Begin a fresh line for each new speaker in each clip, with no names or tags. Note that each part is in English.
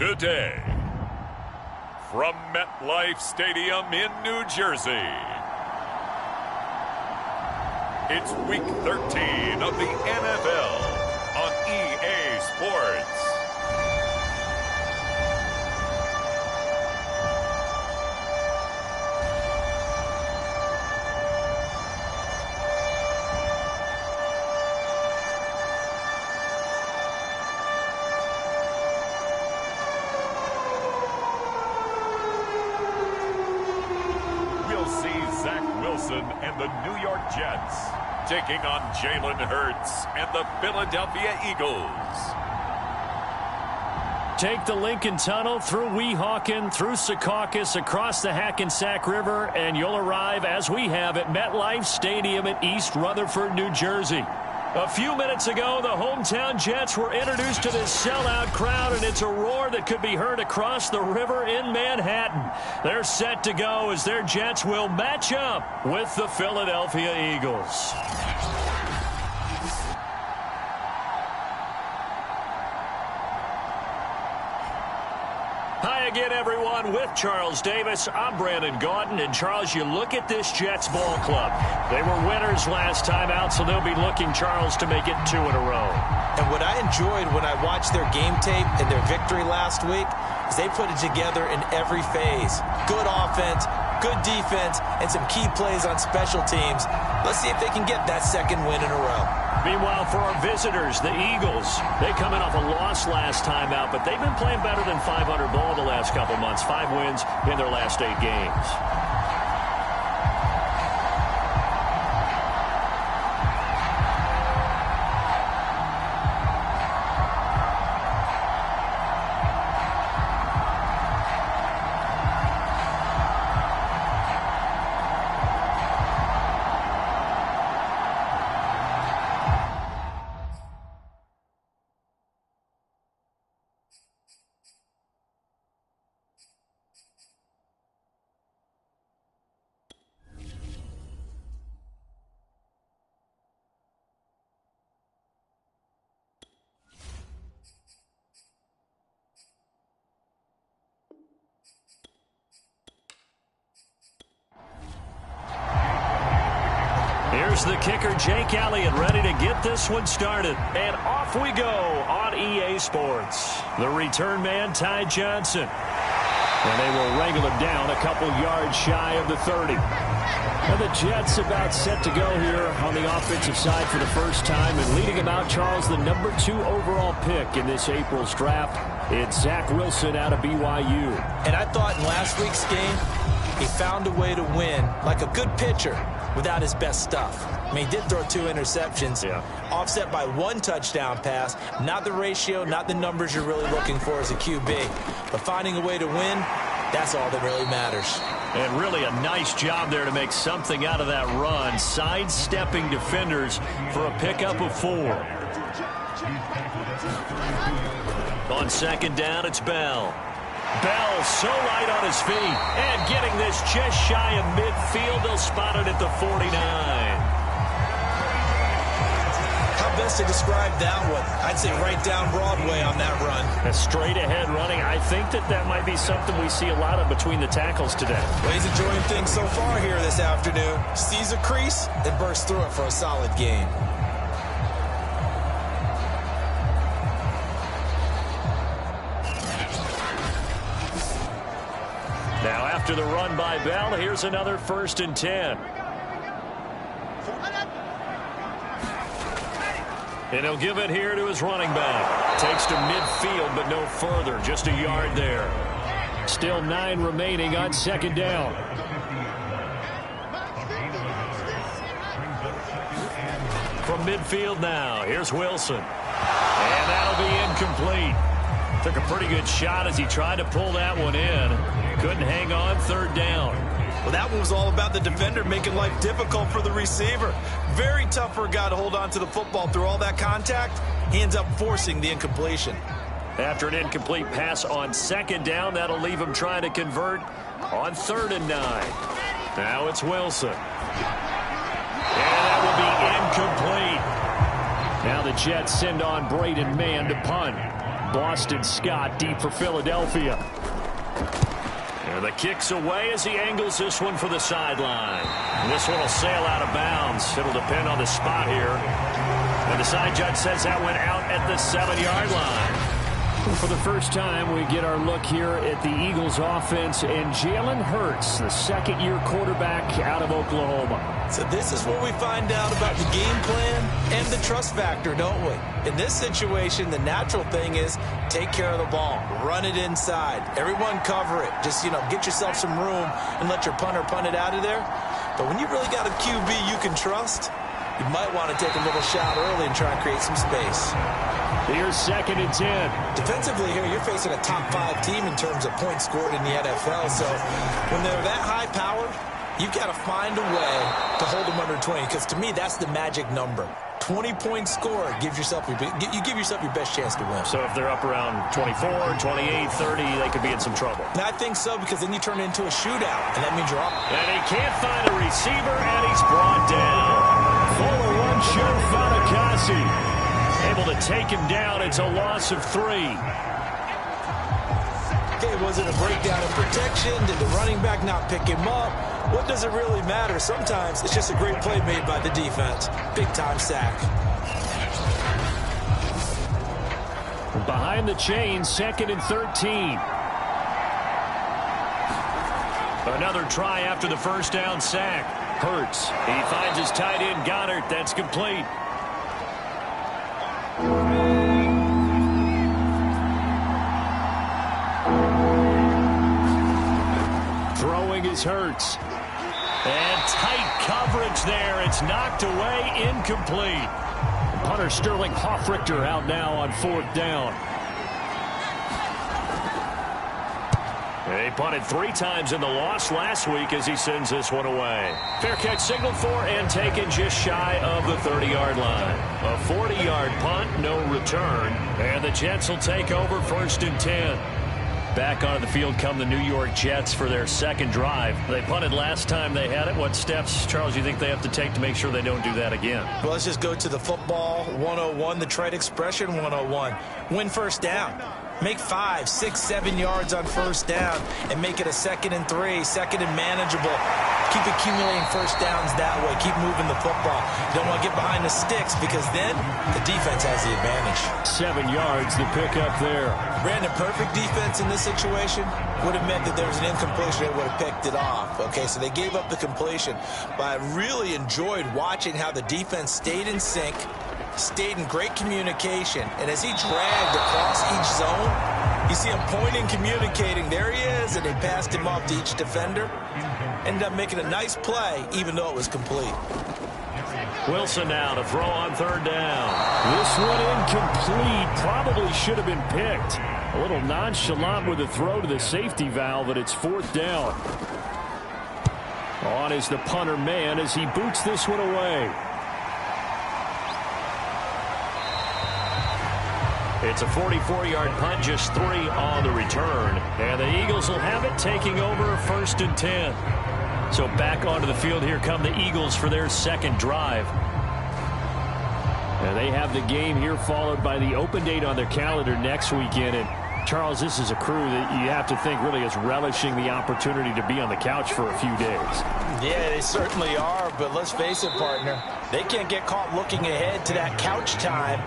Today, from MetLife Stadium in New Jersey, it's Week 13 of the NFL on EA Sports. And the New York Jets taking on Jalen Hurts and the Philadelphia Eagles.
Take the Lincoln Tunnel through Weehawken, through Secaucus, across the Hackensack River, and you'll arrive, as we have, at MetLife Stadium in East Rutherford, New Jersey. A few minutes ago, the hometown Jets were introduced to this sellout crowd, and it's a roar that could be heard across the river in Manhattan. They're set to go as their Jets will match up with the Philadelphia Eagles. Hi again, everyone. With Charles Davis, I'm Brandon Gaudin. And, Charles, you look at this Jets ball club. They were winners last time out, so they'll be looking, Charles, to make it 2 in a row.
And what I enjoyed when I watched their game tape and their victory last week is they put it together in every phase. Good offense, good defense, and some key plays on special teams. Let's see if they can get that second win in a row.
Meanwhile, for our visitors, the Eagles, they come in off a loss last time out, but they've been playing better than 500 ball the last couple months. 5 wins in their last 8 games. Here's the kicker, Jake Elliott, ready to get this one started. And off we go on EA Sports. The return man, Ty Johnson. And they will wrangle him down a couple yards shy of the 30. And the Jets about set to go here on the offensive side for the first time. And leading him out, Charles, the number 2 overall pick in this April's draft. It's Zach Wilson out of BYU.
And I thought in last week's game, he found a way to win like a good pitcher without his best stuff. I mean, he did throw 2 interceptions, offset by 1 touchdown pass. Not the ratio, not the numbers you're really looking for as a QB. But finding a way to win, that's all that really matters.
And really a nice job there to make something out of that run, sidestepping defenders for a pickup of 4. On second down, it's Bell. Bell so light on his feet and getting this just shy of midfield. They'll spot it at the 49.
How best to describe that one? I'd say right down Broadway on that run.
A straight ahead running. I think that might be something we see a lot of between the tackles today.
Well, he's enjoying things so far here this afternoon. Sees a crease and bursts through it for a solid gain.
Now after the run by Bell, here's another 1st and 10. And he'll give it here to his running back. Takes to midfield, but no further. Just a yard there. Still 9 remaining on second down. From midfield now, here's Wilson. And that'll be incomplete. Took a pretty good shot as he tried to pull that one in. Couldn't hang on, 3rd down.
Well, that one was all about the defender making life difficult for the receiver. Very tough for a guy to hold on to the football through all that contact. He ends up forcing the incompletion.
After an incomplete pass on second down, that'll leave him trying to convert on 3rd and 9. Now it's Wilson. And that will be incomplete. Now the Jets send on Braden Mann to punt. Boston Scott deep for Philadelphia. And the kick's away as he angles this one for the sideline. And this one will sail out of bounds. It'll depend on the spot here. And the side judge says that went out at the 7-yard line. For the first time, we get our look here at the Eagles offense and Jalen Hurts, the second-year quarterback out of Oklahoma.
So this is where we find out about the game plan and the trust factor, don't we? In this situation, the natural thing is take care of the ball. Run it inside. Everyone cover it. Just, get yourself some room and let your punter punt it out of there. But when you really got a QB you can trust, you might want to take a little shot early and try and create some space.
Here's 2nd and 10.
Defensively here, you're facing a top 5 team in terms of points scored in the NFL. So when they're that high powered, you've got to find a way to hold them under 20. Because to me, that's the magic number. 20 points scored gives yourself your best chance to win.
So if they're up around 24, 28, 30, they could be in some trouble.
And I think so, because then you turn it into a shootout, and that means you're up.
And he can't find a receiver, and he's brought down. Fuller one-shot Fatukasi. Able to take him down. It's a loss of 3.
Okay, was it a breakdown in protection? Did the running back not pick him up? What does it really matter? Sometimes it's just a great play made by the defense. Big-time sack.
Behind the chain, 2nd and 13. Another try after the first down sack. Hurts. He finds his tight end, Goddard. That's complete. Throwing is Hurts. And tight coverage there. It's knocked away, incomplete. Punter Sterling Hoffrichter out now on 4th down. He punted 3 times in the loss last week as he sends this one away. Fair catch signaled for and taken just shy of the 30-yard line. A 40-yard punt, no return. And the Jets will take over 1st and 10. Back onto the field come the New York Jets for their second drive. They punted last time they had it. What steps, Charles, you think they have to take to make sure they don't do that again?
Well, let's just go to the football 101, the trade expression 101. Win first down. Make 5, 6, 7 yards on first down and make it a 2nd and 3, 2nd and manageable. Keep accumulating first downs that way. Keep moving the football. You don't want to get behind the sticks because then the defense has the advantage.
7 yards, the pickup there.
Brandon, perfect defense in this situation would have meant that there was an incompletion. They would have picked it off. Okay, so they gave up the completion. But I really enjoyed watching how the defense stayed in sync, stayed in great communication, and as he dragged across each zone, you see him pointing, communicating. There he is, and they passed him off to each defender. Ended up making a nice play, even though it was complete.
Wilson now to throw on 3rd down. This one incomplete. Probably should have been picked. A little nonchalant with the throw to the safety valve, but it's 4th down. On is the punter man as he boots this one away. It's a 44-yard punt, just 3 on the return. And the Eagles will have it, taking over 1st and 10. So back onto the field, here come the Eagles for their second drive. And they have the game here followed by the open date on their calendar next weekend. And Charles, this is a crew that you have to think really is relishing the opportunity to be on the couch for a few days.
Yeah, they certainly are, but let's face it, partner. They can't get caught looking ahead to that couch time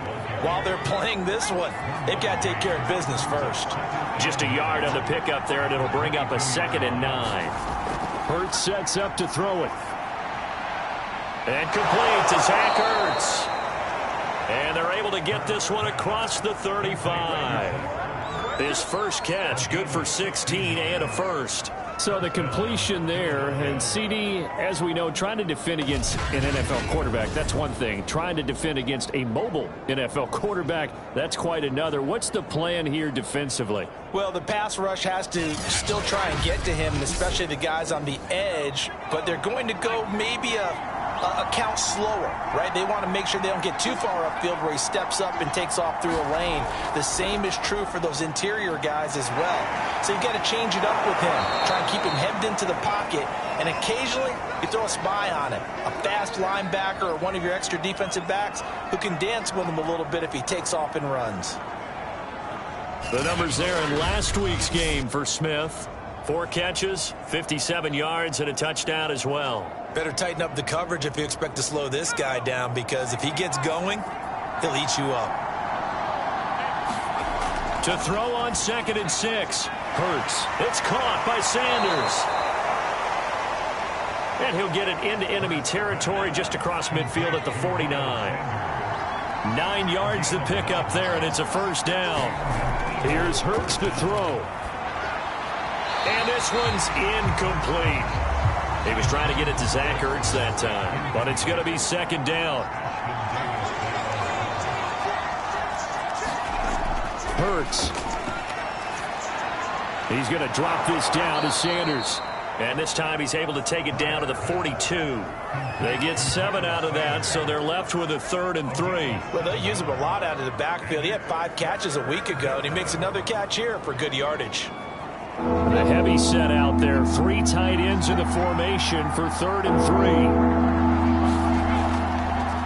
while they're playing this one. They've got to take care of business first.
Just a yard on the pickup there, and it'll bring up a 2nd and 9. Hurts sets up to throw it. And complete to Zach Ertz. And they're able to get this one across the 35. His first catch, good for 16 and a first. So the completion there, and CD, as we know, trying to defend against an NFL quarterback, that's one thing. Trying to defend against a mobile NFL quarterback, that's quite another. What's the plan here defensively?
Well, the pass rush has to still try and get to him, especially the guys on the edge, but they're going to go maybe a count slower, right? They want to make sure they don't get too far upfield where he steps up and takes off through a lane. The same is true for those interior guys as well. So you've got to change it up with him. Try and keep him hemmed into the pocket, and occasionally you throw a spy on him. A fast linebacker or one of your extra defensive backs who can dance with him a little bit if he takes off and runs.
The numbers there in last week's game for Smith. 4 catches, 57 yards, and a touchdown as well.
Better tighten up the coverage if you expect to slow this guy down, because if he gets going, he'll eat you up.
To throw on 2nd and 6. Hurts. It's caught by Sanders. And he'll get it into enemy territory just across midfield at the 49. 9 yards to pick up there, and it's a first down. Here's Hurts to throw. And this one's incomplete. He was trying to get it to Zach Ertz that time, but it's going to be 2nd down. Hurts. He's going to drop this down to Sanders. And this time he's able to take it down to the 42. They get 7 out of that, so they're left with a 3rd and 3.
Well, they use him a lot out of the backfield. He had 5 catches a week ago, and he makes another catch here for good yardage.
The heavy set out there. 3 tight ends in the formation for 3rd and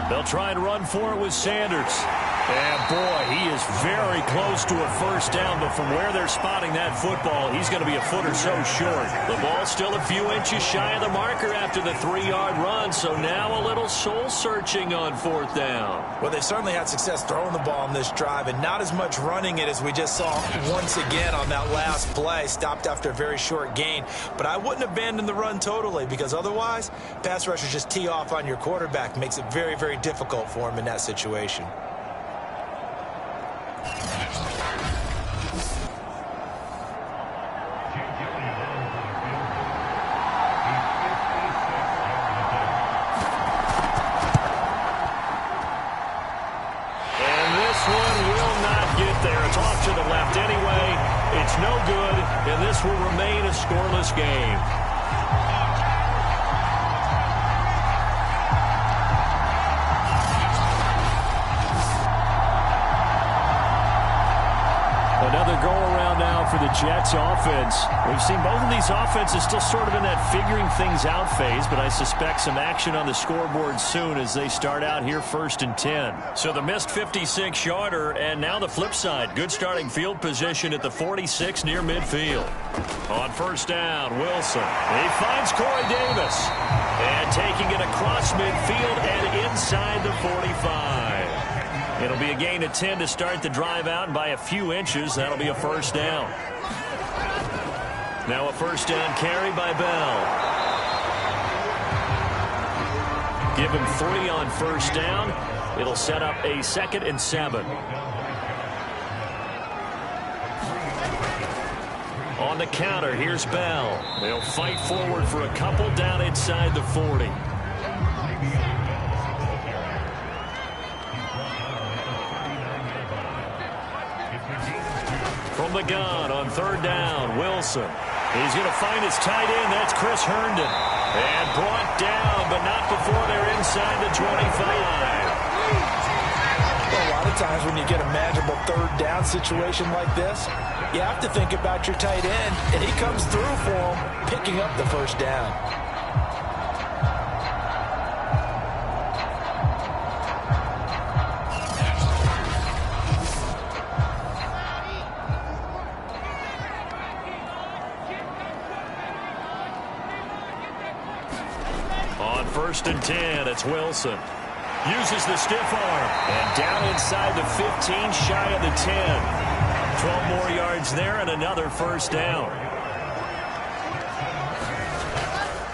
3. They'll try and run for it with Sanders. And, boy, he is very close to a first down, but from where they're spotting that football, he's going to be a foot or so short. The ball's still a few inches shy of the marker after the 3-yard run, so now a little soul-searching on 4th down.
Well, they certainly had success throwing the ball on this drive, and not as much running it as we just saw once again on that last play. Stopped after a very short gain. But I wouldn't abandon the run totally, because otherwise, pass rushers just tee off on your quarterback. Makes it very, very difficult for him in that situation.
To the left anyway. It's no good, and this will remain a scoreless game. Another go-around now for the Jets offense. We've seen both of these offenses still sort of in that figuring things out phase, but I suspect some action on the scoreboard soon as they start out here 1st and 10. So the missed 56-yarder, and now the flip side. Good starting field position at the 46 near midfield. On 1st down, Wilson. He finds Corey Davis. And taking it across midfield and inside the 45. It'll be a gain of 10 to start the drive out, and by a few inches, that'll be a first down. Now a first down carry by Bell. Give him 3 on 1st down. It'll set up a 2nd and 7. On the counter, here's Bell. They'll fight forward for a couple down inside the 40. From the gun on 3rd down, Wilson. He's going to find his tight end. That's Chris Herndon. And brought down, but not before they're inside the 25.
Well, a lot of times when you get a manageable 3rd down situation like this, you have to think about your tight end, and he comes through for him, picking up the first down.
On 1st and 10, it's Wilson. Uses the stiff arm. And down inside the 15, shy of the 10. 12 more yards there and another first down.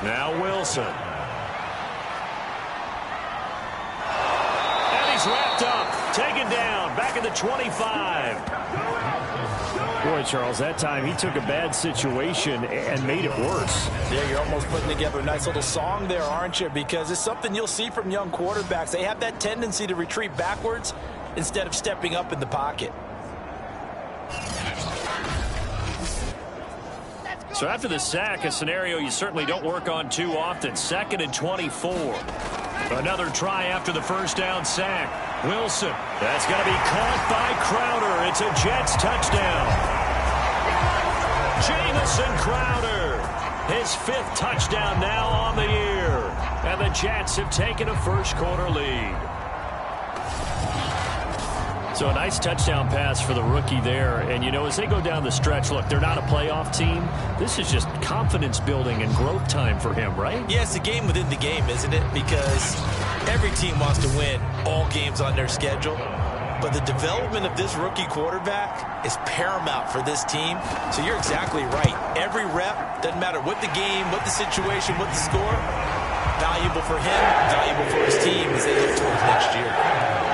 Now Wilson. And he's wrapped up. Taken down. Back at the 25. Boy, Charles, that time he took a bad situation and made it worse.
Yeah, you're almost putting together a nice little song there, aren't you? Because it's something you'll see from young quarterbacks. They have that tendency to retreat backwards instead of stepping up in the pocket.
So after the sack, a scenario you certainly don't work on too often. 2nd and 24. Another try after the first down sack. Wilson. That's going to be caught by Crowder. It's a Jets touchdown. Jamison Crowder. His 5th touchdown now on the year. And the Jets have taken a first quarter lead. So a nice touchdown pass for the rookie there. And, you know, as they go down the stretch, look, they're not a playoff team. This is just confidence building and growth time for him, right?
Yeah, it's a game within the game, isn't it? Because every team wants to win all games on their schedule. But the development of this rookie quarterback is paramount for this team. So you're exactly right. Every rep, doesn't matter what the game, what the situation, what the score, valuable for him, valuable for his team as they look towards next year.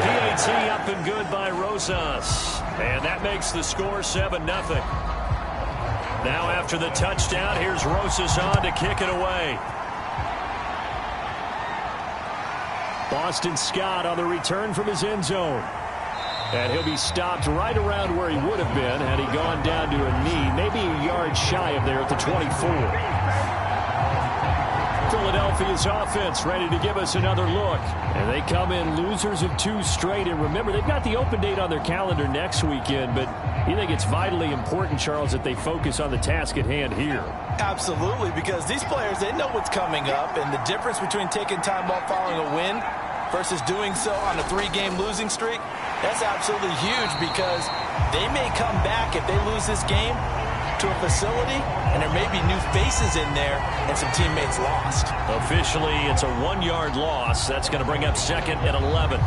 PAT up and good by Rosas. And that makes the score 7-0. Now after the touchdown, here's Rosas on to kick it away. Boston Scott on the return from his end zone. And he'll be stopped right around where he would have been had he gone down to a knee, maybe a yard shy of there at the 24. Philadelphia's offense ready to give us another look. And they come in losers of 2 straight. And remember, they've got the open date on their calendar next weekend, but you think it's vitally important, Charles, that they focus on the task at hand here?
Absolutely, because these players, they know what's coming up, and the difference between taking time off following a win versus doing so on a 3-game losing streak, that's absolutely huge because they may come back if they lose this game to a facility, and there may be new faces in there and some teammates lost.
Officially, it's a 1-yard loss. That's going to bring up 2nd and 11.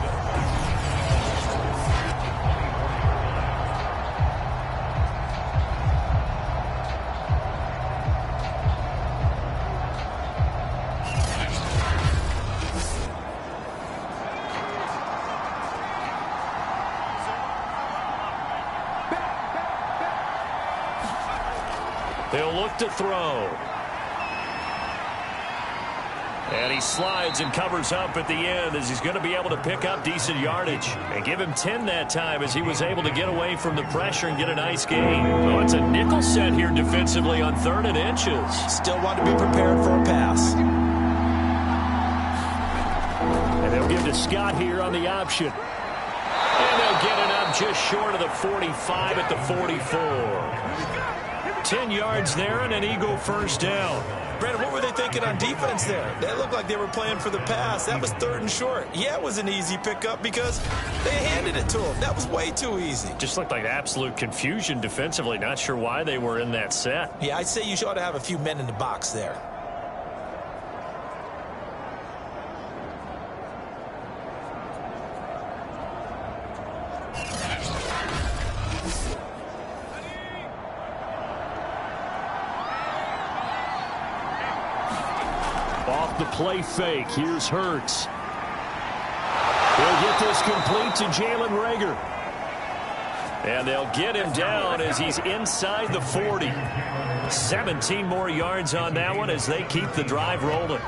They'll look to throw. And he slides and covers up at the end as he's going to be able to pick up decent yardage. And give him 10 that time as he was able to get away from the pressure and get a nice gain. Oh, it's a nickel set here defensively on 3rd and inches.
Still want to be prepared for a pass.
And they'll give to Scott here on the option. And they'll get it up just short of the 45 at the 44. 10 yards there and an Eagle first down.
Brandon, what were they thinking on defense there? They looked like they were playing for the pass. That was 3rd and short. Yeah, it was an easy pickup because they handed it to him. That was way too easy.
Just looked like absolute confusion defensively. Not sure why they were in that set.
Yeah, I'd say you ought to have a few men in the box there.
Off the play fake, here's Hurts. He'll get this complete to Jalen Reagor. And they'll get him down as he's inside the 40. 17 more yards on that one as they keep the drive rolling.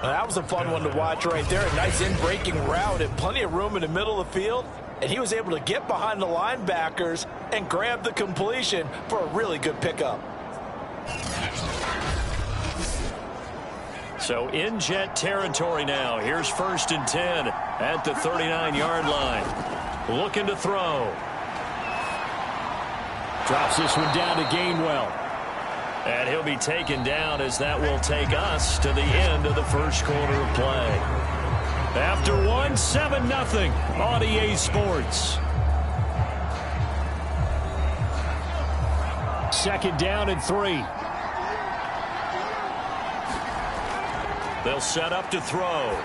That was a fun one to watch right there. A nice in-breaking route and plenty of room in the middle of the field. And he was able to get behind the linebackers and grab the completion for a really good pickup.
So in Jet territory now. Here's 1st and 10 at the 39-yard line. Looking to throw. Drops this one down to Gainwell. And he'll be taken down as that will take us to the end of the first quarter of play. After 7-0 on EA Sports. 2nd down and 3. They'll set up to throw.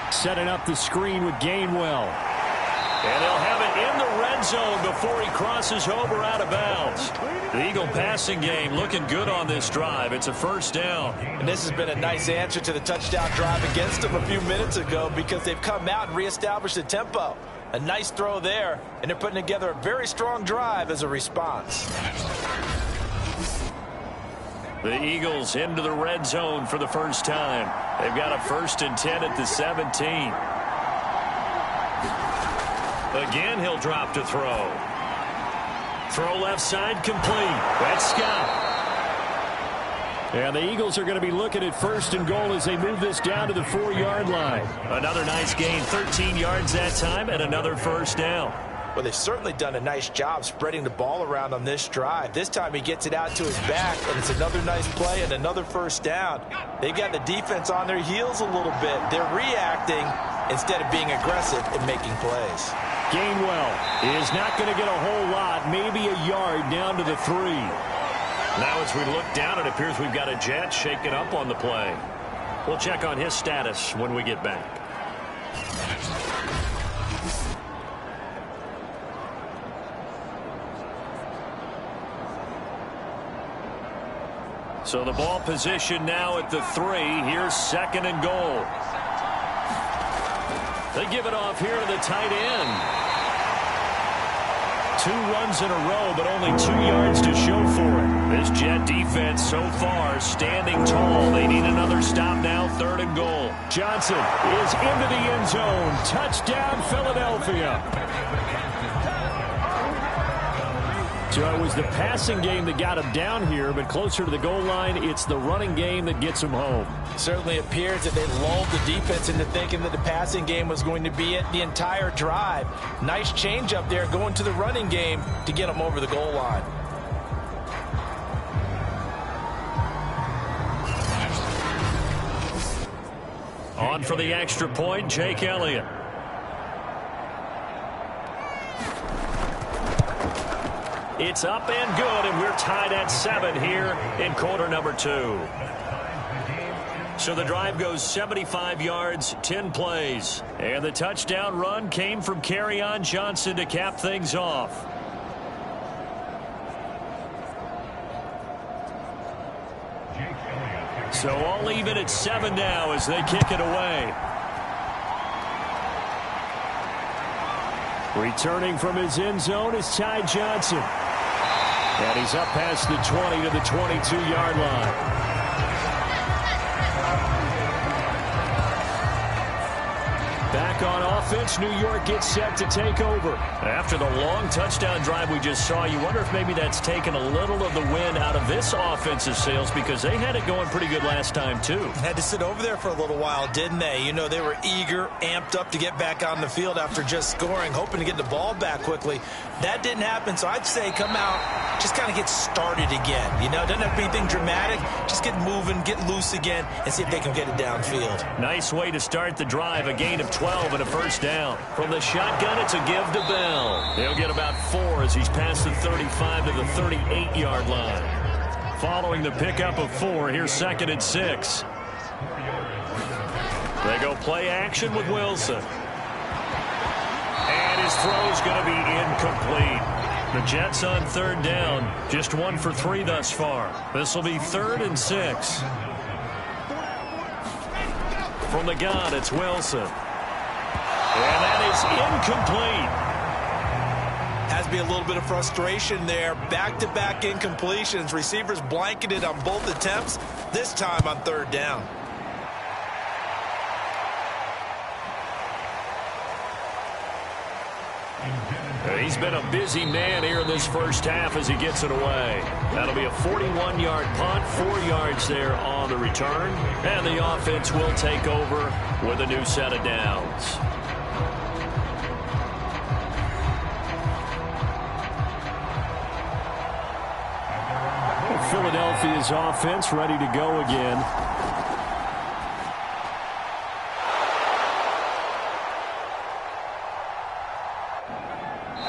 Setting up the screen with Gainwell. And he'll have it in the red zone before he crosses over out of bounds. The Eagle passing game looking good on this drive. It's a 1st down.
And this has been a nice answer to the touchdown drive against them a few minutes ago because they've come out and reestablished the tempo. A nice throw there, and they're putting together a very strong drive as a response.
The Eagles into the red zone for the first time. They've got a 1st and 10 at the 17. Again, he'll drop to throw. Throw left side complete. That's Scott. And the Eagles are going to be looking at 1st and goal as they move this down to the 4-yard line. Another nice gain, 13 yards that time, and another 1st down.
Well, they've certainly done a nice job spreading the ball around on this drive. This time he gets it out to his back, and it's another nice play and another 1st down. They've got the defense on their heels a little bit. They're reacting, instead of being aggressive and making plays.
Gainwell is not going to get a whole lot, maybe a yard down to the 3. Now as we look down, it appears we've got a Jet shaken up on the play. We'll check on his status when we get back. So the ball position now at the 3. Here's 2nd and goal. They give it off here to the tight end. 2 runs in a row, but only 2 yards to show for it. This Jet defense so far standing tall. They need another stop now, 3rd and goal. Johnson is into the end zone. Touchdown, Philadelphia. So it was the passing game that got him down here, but closer to the goal line, it's the running game that gets him home.
Certainly appears that they lulled the defense into thinking that the passing game was going to be it the entire drive. Nice change up there going to the running game to get him over the goal line.
On for the extra point, Jake Elliott. It's up and good, and we're tied at 7 here in quarter number 2. So the drive goes 75 yards, 10 plays. And the touchdown run came from Kerryon Johnson to cap things off. So all even at 7 now as they kick it away. Returning from his end zone is Ty Johnson. And he's up past the 20 to the 22-yard line. Back on offense, New York gets set to take over. After the long touchdown drive we just saw, you wonder if maybe that's taken a little of the wind out of this offensive sails, because they had it going pretty good last time, too.
Had to sit over there for a little while, didn't they? You know, they were eager, amped up to get back on the field after just scoring, hoping to get the ball back quickly. That didn't happen, so I'd say come out, just kind of get started again. You know, it doesn't have to be anything dramatic. Just get moving, get loose again, and see if they can get it downfield.
Nice way to start the drive, a gain of 12 and a first down. From the shotgun, it's a give to Bell. He'll get about 4 as he's past the 35 to the 38-yard line. Following the pickup of 4, here's 2nd and 6. They go play action with Wilson. And his throw's going to be incomplete. The Jets on 3rd down, just 1 for 3 thus far. This will be 3rd and 6. From the gun, it's Wilson. And that is incomplete.
Has to be a little bit of frustration there. Back-to-back incompletions. Receivers blanketed on both attempts, this time on 3rd down.
He's been a busy man here in this first half as he gets it away. That'll be a 41-yard punt, 4 yards there on the return. And the offense will take over with a new set of downs. Philadelphia's offense ready to go again.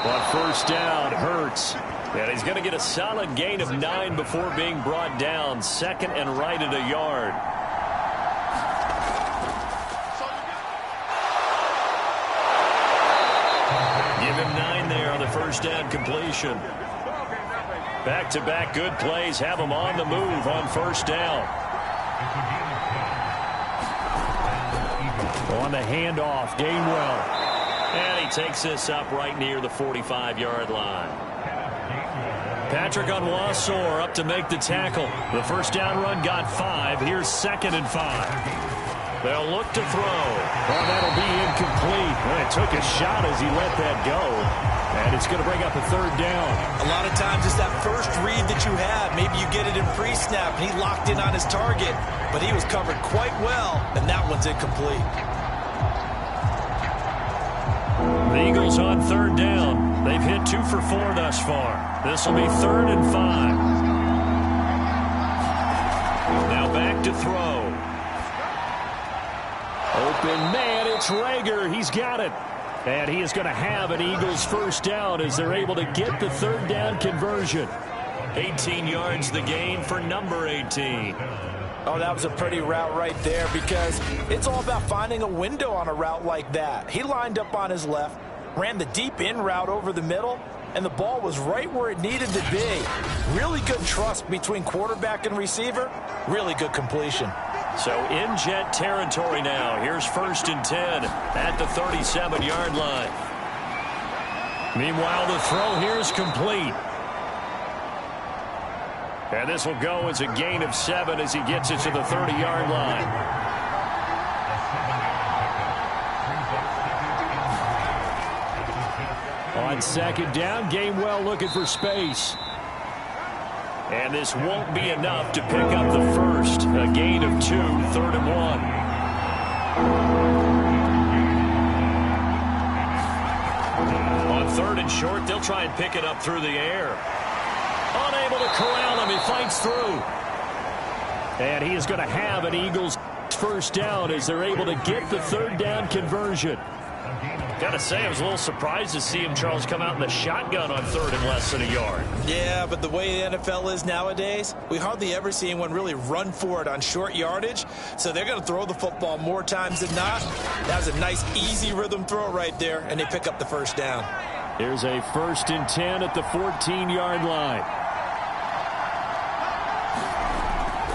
But first down, Hurts. And he's going to get a solid gain of 9 before being brought down. 2nd and right at a yard. Give him 9 there on the first down completion. Back-to-back good plays have him on the move on first down. On the handoff, Gainwell. And he takes this up right near the 45-yard line. Patrick Onwuasor up to make the tackle. The first down run got 5. Here's 2nd and 5. They'll look to throw. Oh, that'll be incomplete. Well, it took a shot as he let that go. And it's going to bring up a 3rd down.
A lot of times it's that first read that you have. Maybe you get it in pre-snap, and he locked in on his target. But he was covered quite well, and that one's incomplete.
The Eagles on 3rd down. They've hit 2 for 4 thus far. This will be 3rd and 5. Now back to throw. open man. It's Rager. He's got it. And he is going to have an Eagles first down as they're able to get the third down conversion. 18 yards the gain for number 18.
Oh, that was a pretty route right there because it's all about finding a window on a route like that. He lined up on his left, ran the deep in route over the middle, and the ball was right where it needed to be. Really good trust between quarterback and receiver. Really good completion.
So in Jet territory now. Here's 1st and 10 at the 37-yard line. Meanwhile, the throw here is complete. And this will go as a gain of 7 as he gets it to the 30-yard line. On 2nd down, Gainwell looking for space. And this won't be enough to pick up the first. A gain of 2, 3rd and 1. On 3rd and short, they'll try and pick it up through the air. Unable to corral him. He fights through. And he is going to have an Eagles first down as they're able to get the third down conversion. Got to say, I was a little surprised to see him, Charles, come out in the shotgun on 3rd and less than a yard.
Yeah, but the way the NFL is nowadays, we hardly ever see anyone really run for it on short yardage. So they're going to throw the football more times than not. That was a nice, easy rhythm throw right there, and they pick up the first down.
Here's a 1st and 10 at the 14-yard line.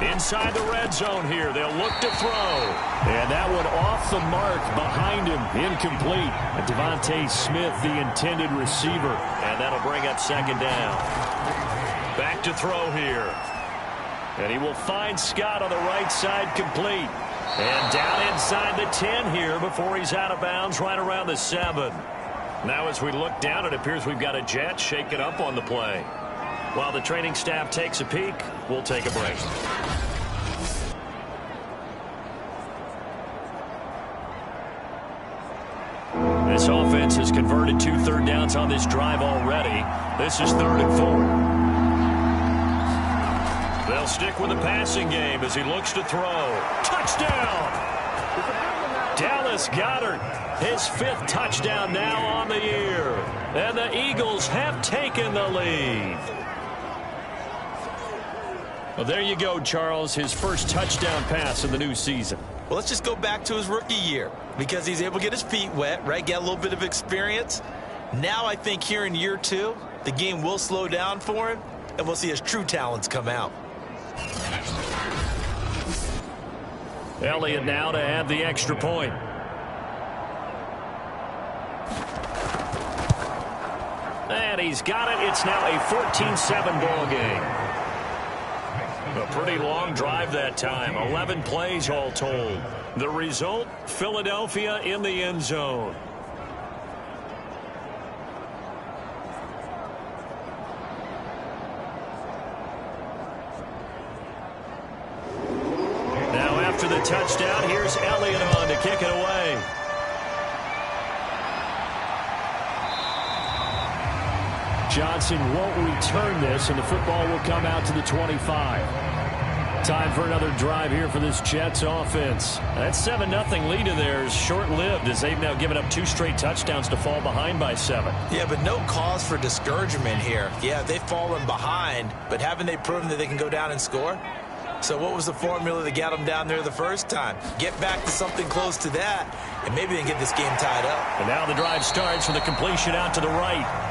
Inside the red zone here. They'll look to throw. And that one off the mark behind him. Incomplete. Devontae Smith, the intended receiver. And that'll bring up 2nd down. Back to throw here. And he will find Scott on the right side, complete. And down inside the 10 here before he's out of bounds right around the 7. Now as we look down, it appears we've got a Jet shaking up on the play. While the training staff takes a peek, we'll take a break. This offense has converted 2 third downs on this drive already. This is 3rd and 4. They'll stick with the passing game as he looks to throw. Touchdown! Dallas Goedert, his 5th touchdown now on the year. And the Eagles have taken the lead. Well, there you go, Charles. His first touchdown pass in the new season.
Well, let's just go back to his rookie year because he's able to get his feet wet, right? Get a little bit of experience. Now I think here in year 2, the game will slow down for him, and we'll see his true talents come out.
Elliott now to add the extra point. And he's got it. It's now a 14-7 ball game. A pretty long drive that time. 11 plays all told. The result, Philadelphia in the end zone. Now after the touchdown, here's Elliott on to kick it away. Johnson won't return this, and the football will come out to the 25. Time for another drive here for this Jets offense. That 7-0 lead of theirs short-lived as they've now given up 2 straight touchdowns to fall behind by 7.
Yeah, but no cause for discouragement here. Yeah, they've fallen behind, but haven't they proven that they can go down and score? So what was the formula that got them down there the first time? Get back to something close to that, and maybe they can get this game tied up.
And now the drive starts with a completion out to the right.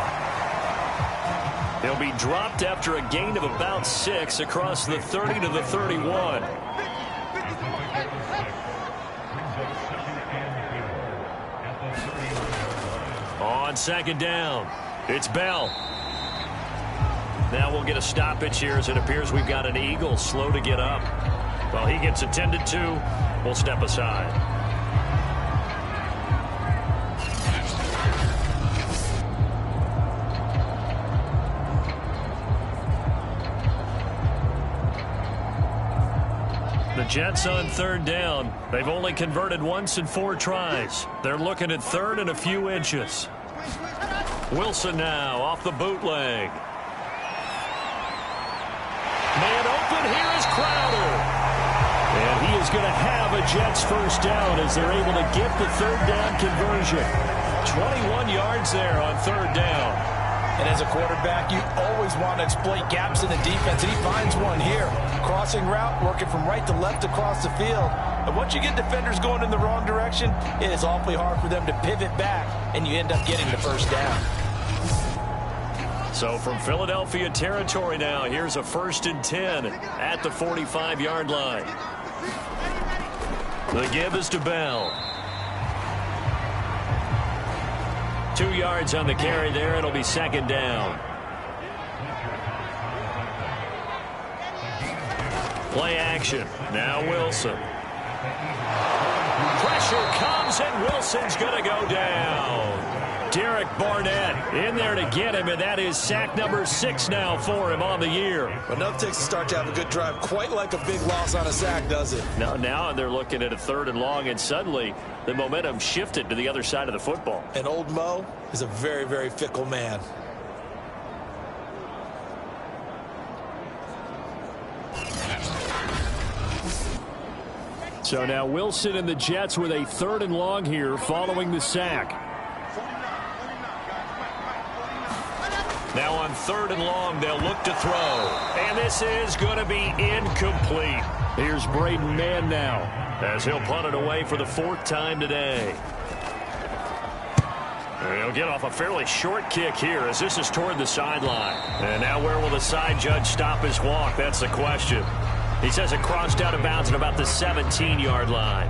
They'll be dropped after a gain of about 6 across the 30 to the 31. On 2nd down, it's Bell. Now we'll get a stoppage here as it appears we've got an Eagle slow to get up. While he gets attended to, we'll step aside. The Jets on 3rd down. They've only converted once in 4 tries. They're looking at 3rd and a few inches. Wilson now off the bootleg. Man open, here is Crowder. And he is going to have a Jets first down as they're able to get the third down conversion. 21 yards there on third down.
And as a quarterback, you always want to exploit gaps in the defense, and he finds one here. Crossing route, working from right to left across the field. And once you get defenders going in the wrong direction, it is awfully hard for them to pivot back, and you end up getting the first down.
So from Philadelphia territory now, here's a 1st and 10 at the 45-yard line. The give is to Bell. 2 yards on the carry there. It'll be second down. Play action. Now Wilson. Pressure comes, and Wilson's going to go down. Derek Barnett in there to get him, and that is sack number 6 now for him on the year.
Enough takes to start to have a good drive. Quite like a big loss on a sack, does it?
Now they're looking at a 3rd and long, and suddenly the momentum shifted to the other side of the football.
And old Mo is a very, very fickle man.
So now Wilson and the Jets with a 3rd and long here following the sack. Now on 3rd and long, they'll look to throw. And this is going to be incomplete. Here's Braden Mann now as he'll punt it away for the 4th time today. And he'll get off a fairly short kick here as this is toward the sideline. And now where will the side judge stop his walk? That's the question. He says it crossed out of bounds at about the 17-yard line.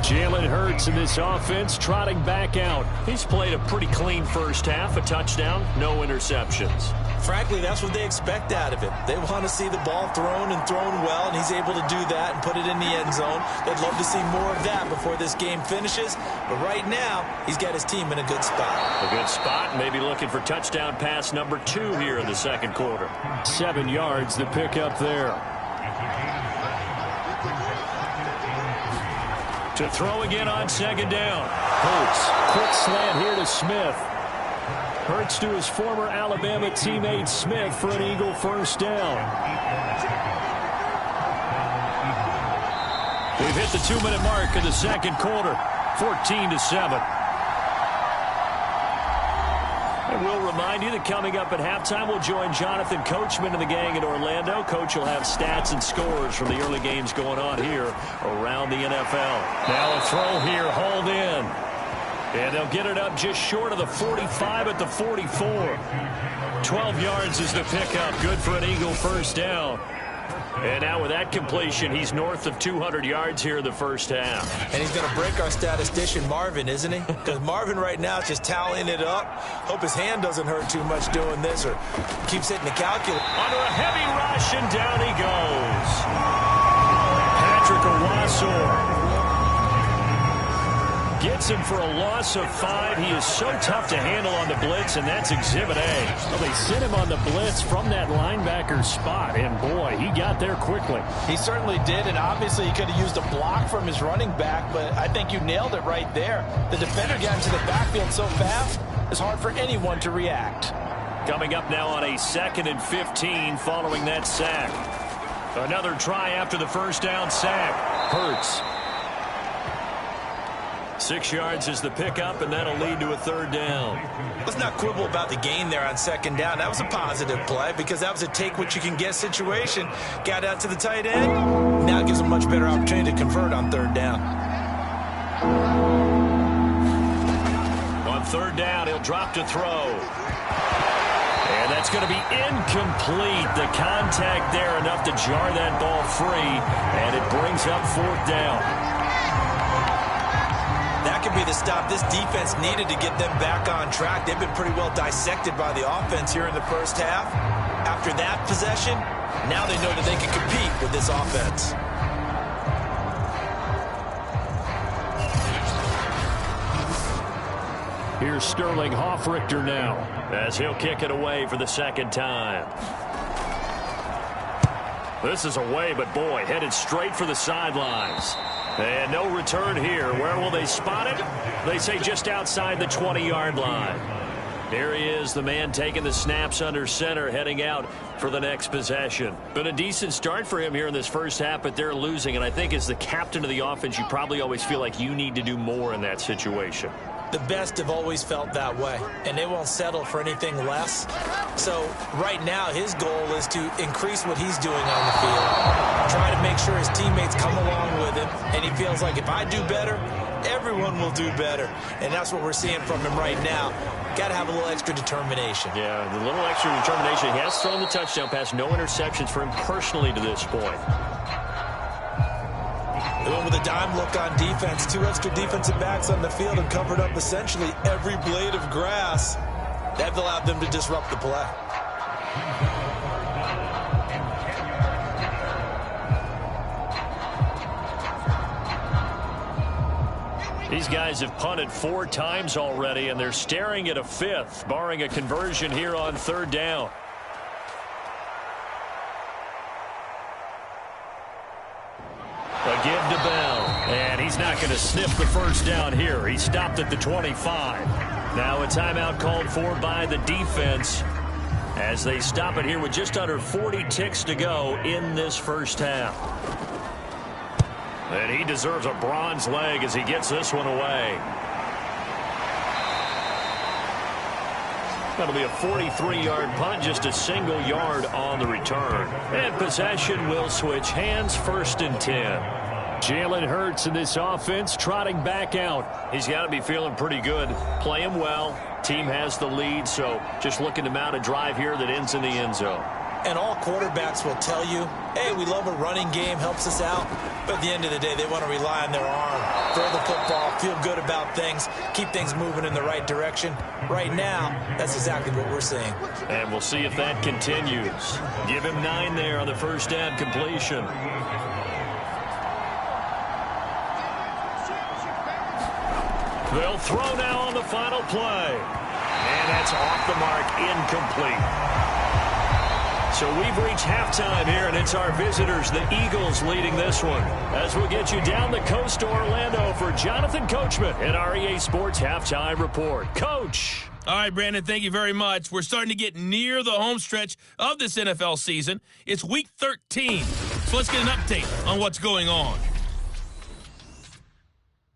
Jalen Hurts in this offense trotting back out. He's played a pretty clean first half, a touchdown, no interceptions.
Frankly, that's what they expect out of him. They want to see the ball thrown and thrown well, and he's able to do that and put it in the end zone. They'd love to see more of that before this game finishes, but right now, he's got his team in a good spot.
A good spot, and maybe looking for touchdown pass number 2 here in the second quarter. 7 yards the pickup there. To throw again on second down. Hurts, quick slant here to Smith. Hurts to his former Alabama teammate Smith for an Eagle first down. We've hit the 2-minute mark of the second quarter. 14-7. And we'll remind you that coming up at halftime, we'll join Jonathan Coachman and the gang in Orlando. Coach will have stats and scores from the early games going on here around the NFL. Now a throw here, hauled in. And they'll get it up just short of the 45 at the 44. 12 yards is the pickup. Good for an Eagle first down. And now with that completion, he's north of 200 yards here in the first half.
And he's going to break our statistician Marvin, isn't he? Because Marvin right now is just tallying it up. Hope his hand doesn't hurt too much doing this or keeps hitting the calculator.
Under a heavy rush, and down he goes. Patrick Owasor gets him for a loss of 5. He is so tough to handle on the blitz, and that's Exhibit A. Well, they sent him on the blitz from that linebacker spot, and boy, he got there quickly.
He certainly did, and obviously he could have used a block from his running back, but I think you nailed it right there. The defender got into the backfield so fast, it's hard for anyone to react.
Coming up now on a 2nd and 15 following that sack. Another try after the first down sack. Hurts. 6 yards is the pickup, and that'll lead to a 3rd down.
Let's not quibble about the gain there on 2nd down. That was a positive play because that was a take-what-you-can-get situation. Got out to the tight end. Now it gives a much better opportunity to convert on 3rd down.
On 3rd down, he'll drop to throw. And that's going to be incomplete. The contact there enough to jar that ball free, and it brings up 4th down.
That could be the stop this defense needed to get them back on track. They've been pretty well dissected by the offense here in the first half. After that possession, now they know that they can compete with this offense.
Here's Sterling Hoffrichter now as he'll kick it away for the 2nd time. This is away, but boy, headed straight for the sidelines. And no return here. Where will they spot it? They say just outside the 20-yard line. Here he is, the man taking the snaps under center, heading out for the next possession. Been a decent start for him here in this first half, but they're losing. And I think as the captain of the offense, you probably always feel like you need to do more in that situation.
The best have always felt that way, and they won't settle for anything less. So right now, his goal is to increase what he's doing on the field, try to make sure his teammates come along with him, and he feels like if I do better, everyone will do better. And that's what we're seeing from him right now. Got to have a little extra determination.
Yeah, the little extra determination. He has thrown the touchdown pass, no interceptions for him personally to this point.
They went with a dime look on defense. 2 extra defensive backs on the field and covered up essentially every blade of grass. That allowed them to disrupt the play.
These guys have punted 4 times already, and they're staring at a 5th, barring a conversion here on 3rd down. A give to Bell, and he's not going to sniff the first down here. He stopped at the 25. Now a timeout called for by the defense as they stop it here with just under 40 ticks to go in this first half. And he deserves a bronze leg as he gets this one away. That'll be a 43-yard punt, just a single yard on the return. And possession will switch hands, 1st and 10. Jalen Hurts in this offense trotting back out. He's got to be feeling pretty good. Playing well. Team has the lead, so just looking to mount a drive here that ends in the end zone.
And all quarterbacks will tell you, hey, we love a running game, helps us out. But at the end of the day, they want to rely on their arm, throw the football, feel good about things, keep things moving in the right direction. Right now, that's exactly what we're seeing.
And we'll see if that continues. Give him 9 there on the first down completion. They'll throw now on the final play. And that's off the mark, incomplete. So we've reached halftime here, and it's our visitors, the Eagles, leading this one. As we'll get you down the coast to Orlando for Jonathan Coachman in our EA Sports Halftime Report. Coach.
All right, Brandon, thank you very much. We're starting to get near the home stretch of this NFL season. It's Week 13, so let's get an update on what's going on.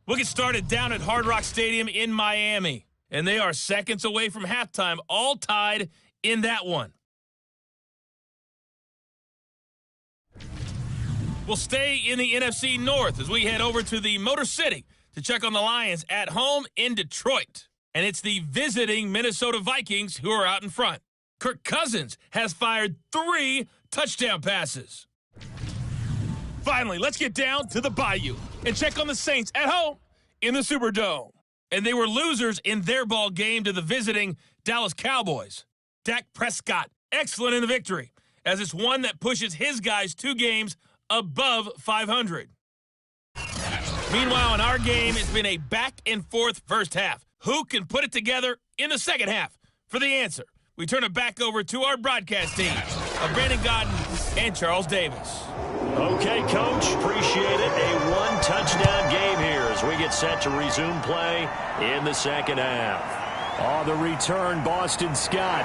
We'll get started down at Hard Rock Stadium in Miami, and they are seconds away from halftime, all tied in that one. We'll stay in the NFC North as we head over to the Motor City to check on the Lions at home in Detroit. And it's the visiting Minnesota Vikings who are out in front. Kirk Cousins has fired 3 touchdown passes. Finally, let's get down to the Bayou and check on the Saints at home in the Superdome. And they were losers in their ball game to the visiting Dallas Cowboys. Dak Prescott, excellent in the victory, as it's one that pushes his guys 2 games above 500. Meanwhile, in our game, it's been a back-and-forth first half. Who can put it together in the second half? For the answer, we turn it back over to our broadcast team of Brandon Godden and Charles Davis.
Okay, Coach, appreciate it. A 1-touchdown game here as we get set to resume play in the second half. On the return, Boston Scott.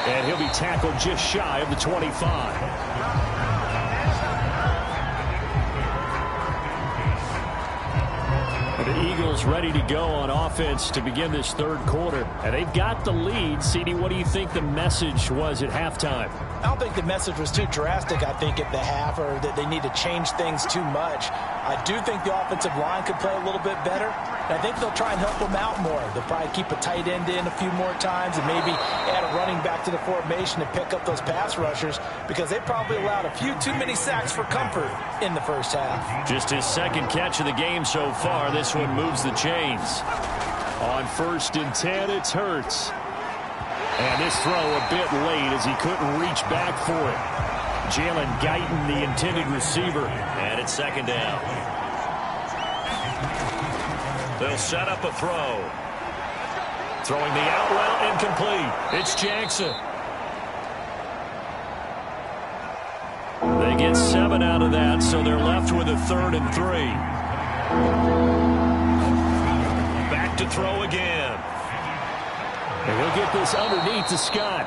And he'll be tackled just shy of the 25. The Eagles ready to go on offense to begin this third quarter. And they've got the lead. CD, what do you think the message was at halftime?
I don't think the message was too drastic, I think, at the half, or that they need to change things too much. I do think the offensive line could play a little bit better. And I think they'll try and help them out more. They'll probably keep a tight end in a few more times and maybe add a running back to the formation to pick up those pass rushers, because they probably allowed a few too many sacks for comfort in the first half.
Just his second catch of the game so far. This one moves the chains. On 1st and 10, it's Hurts. And this throw a bit late as he couldn't reach back for it. Jalen Guyton, the intended receiver. And it's second down. They'll set up a throw. Throwing the out route, incomplete. It's Jackson. They get 7 out of that, so they're left with a 3rd and 3. Back to throw again. And he'll get this underneath to Scott.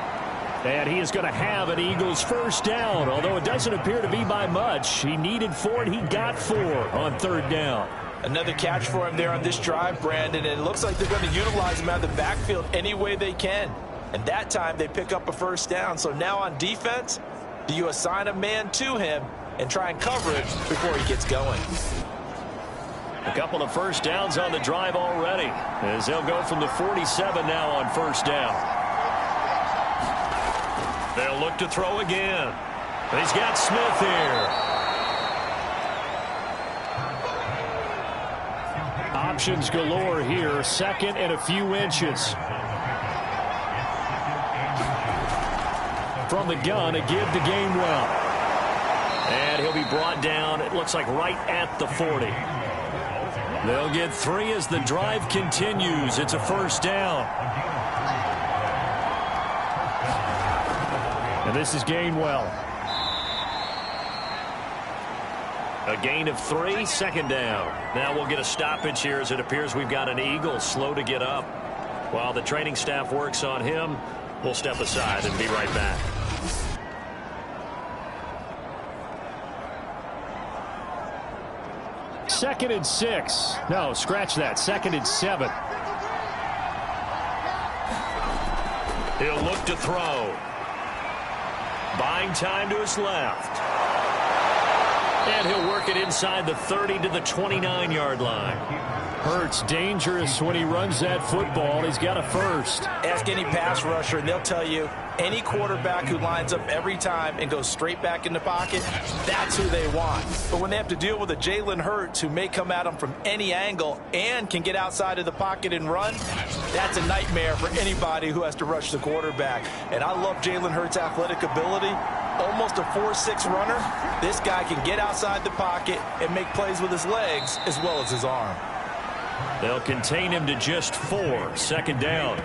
And he is going to have an Eagles first down, although it doesn't appear to be by much. He needed 4, and he got 4 on third down.
Another catch for him there on this drive, Brandon, and it looks like they're going to utilize him out of the backfield any way they can. And that time they pick up a first down. So now on defense, do you assign a man to him and try and cover it before he gets going?
A couple of first downs on the drive already, as they'll go from the 47 now on first down. They'll look to throw again. He's got Smith here. Options galore here. Second and a few inches. From the gun, a give to Gainwell. And he'll be brought down, it looks like right at the 40. They'll get 3 as the drive continues. It's a first down. And this is Gainwell. A gain of 3, second down. Now we'll get a stoppage here as it appears we've got an Eagle slow to get up. While the training staff works on him, we'll step aside and be right back. Second and 6. No, scratch that. Second and 7. He'll look to throw. Buying time to his left. And he'll work it inside the 30 to the 29-yard line. Hurts dangerous when he runs that football. He's got a first.
Ask any pass rusher, and they'll tell you any quarterback who lines up every time and goes straight back in the pocket, that's who they want. But when they have to deal with a Jalen Hurts who may come at them from any angle and can get outside of the pocket and run, that's a nightmare for anybody who has to rush the quarterback. And I love Jalen Hurts' athletic ability. Almost a 4.6 runner. This guy can get outside the pocket and make plays with his legs as well as his arm.
They'll contain him to just 4. Second down.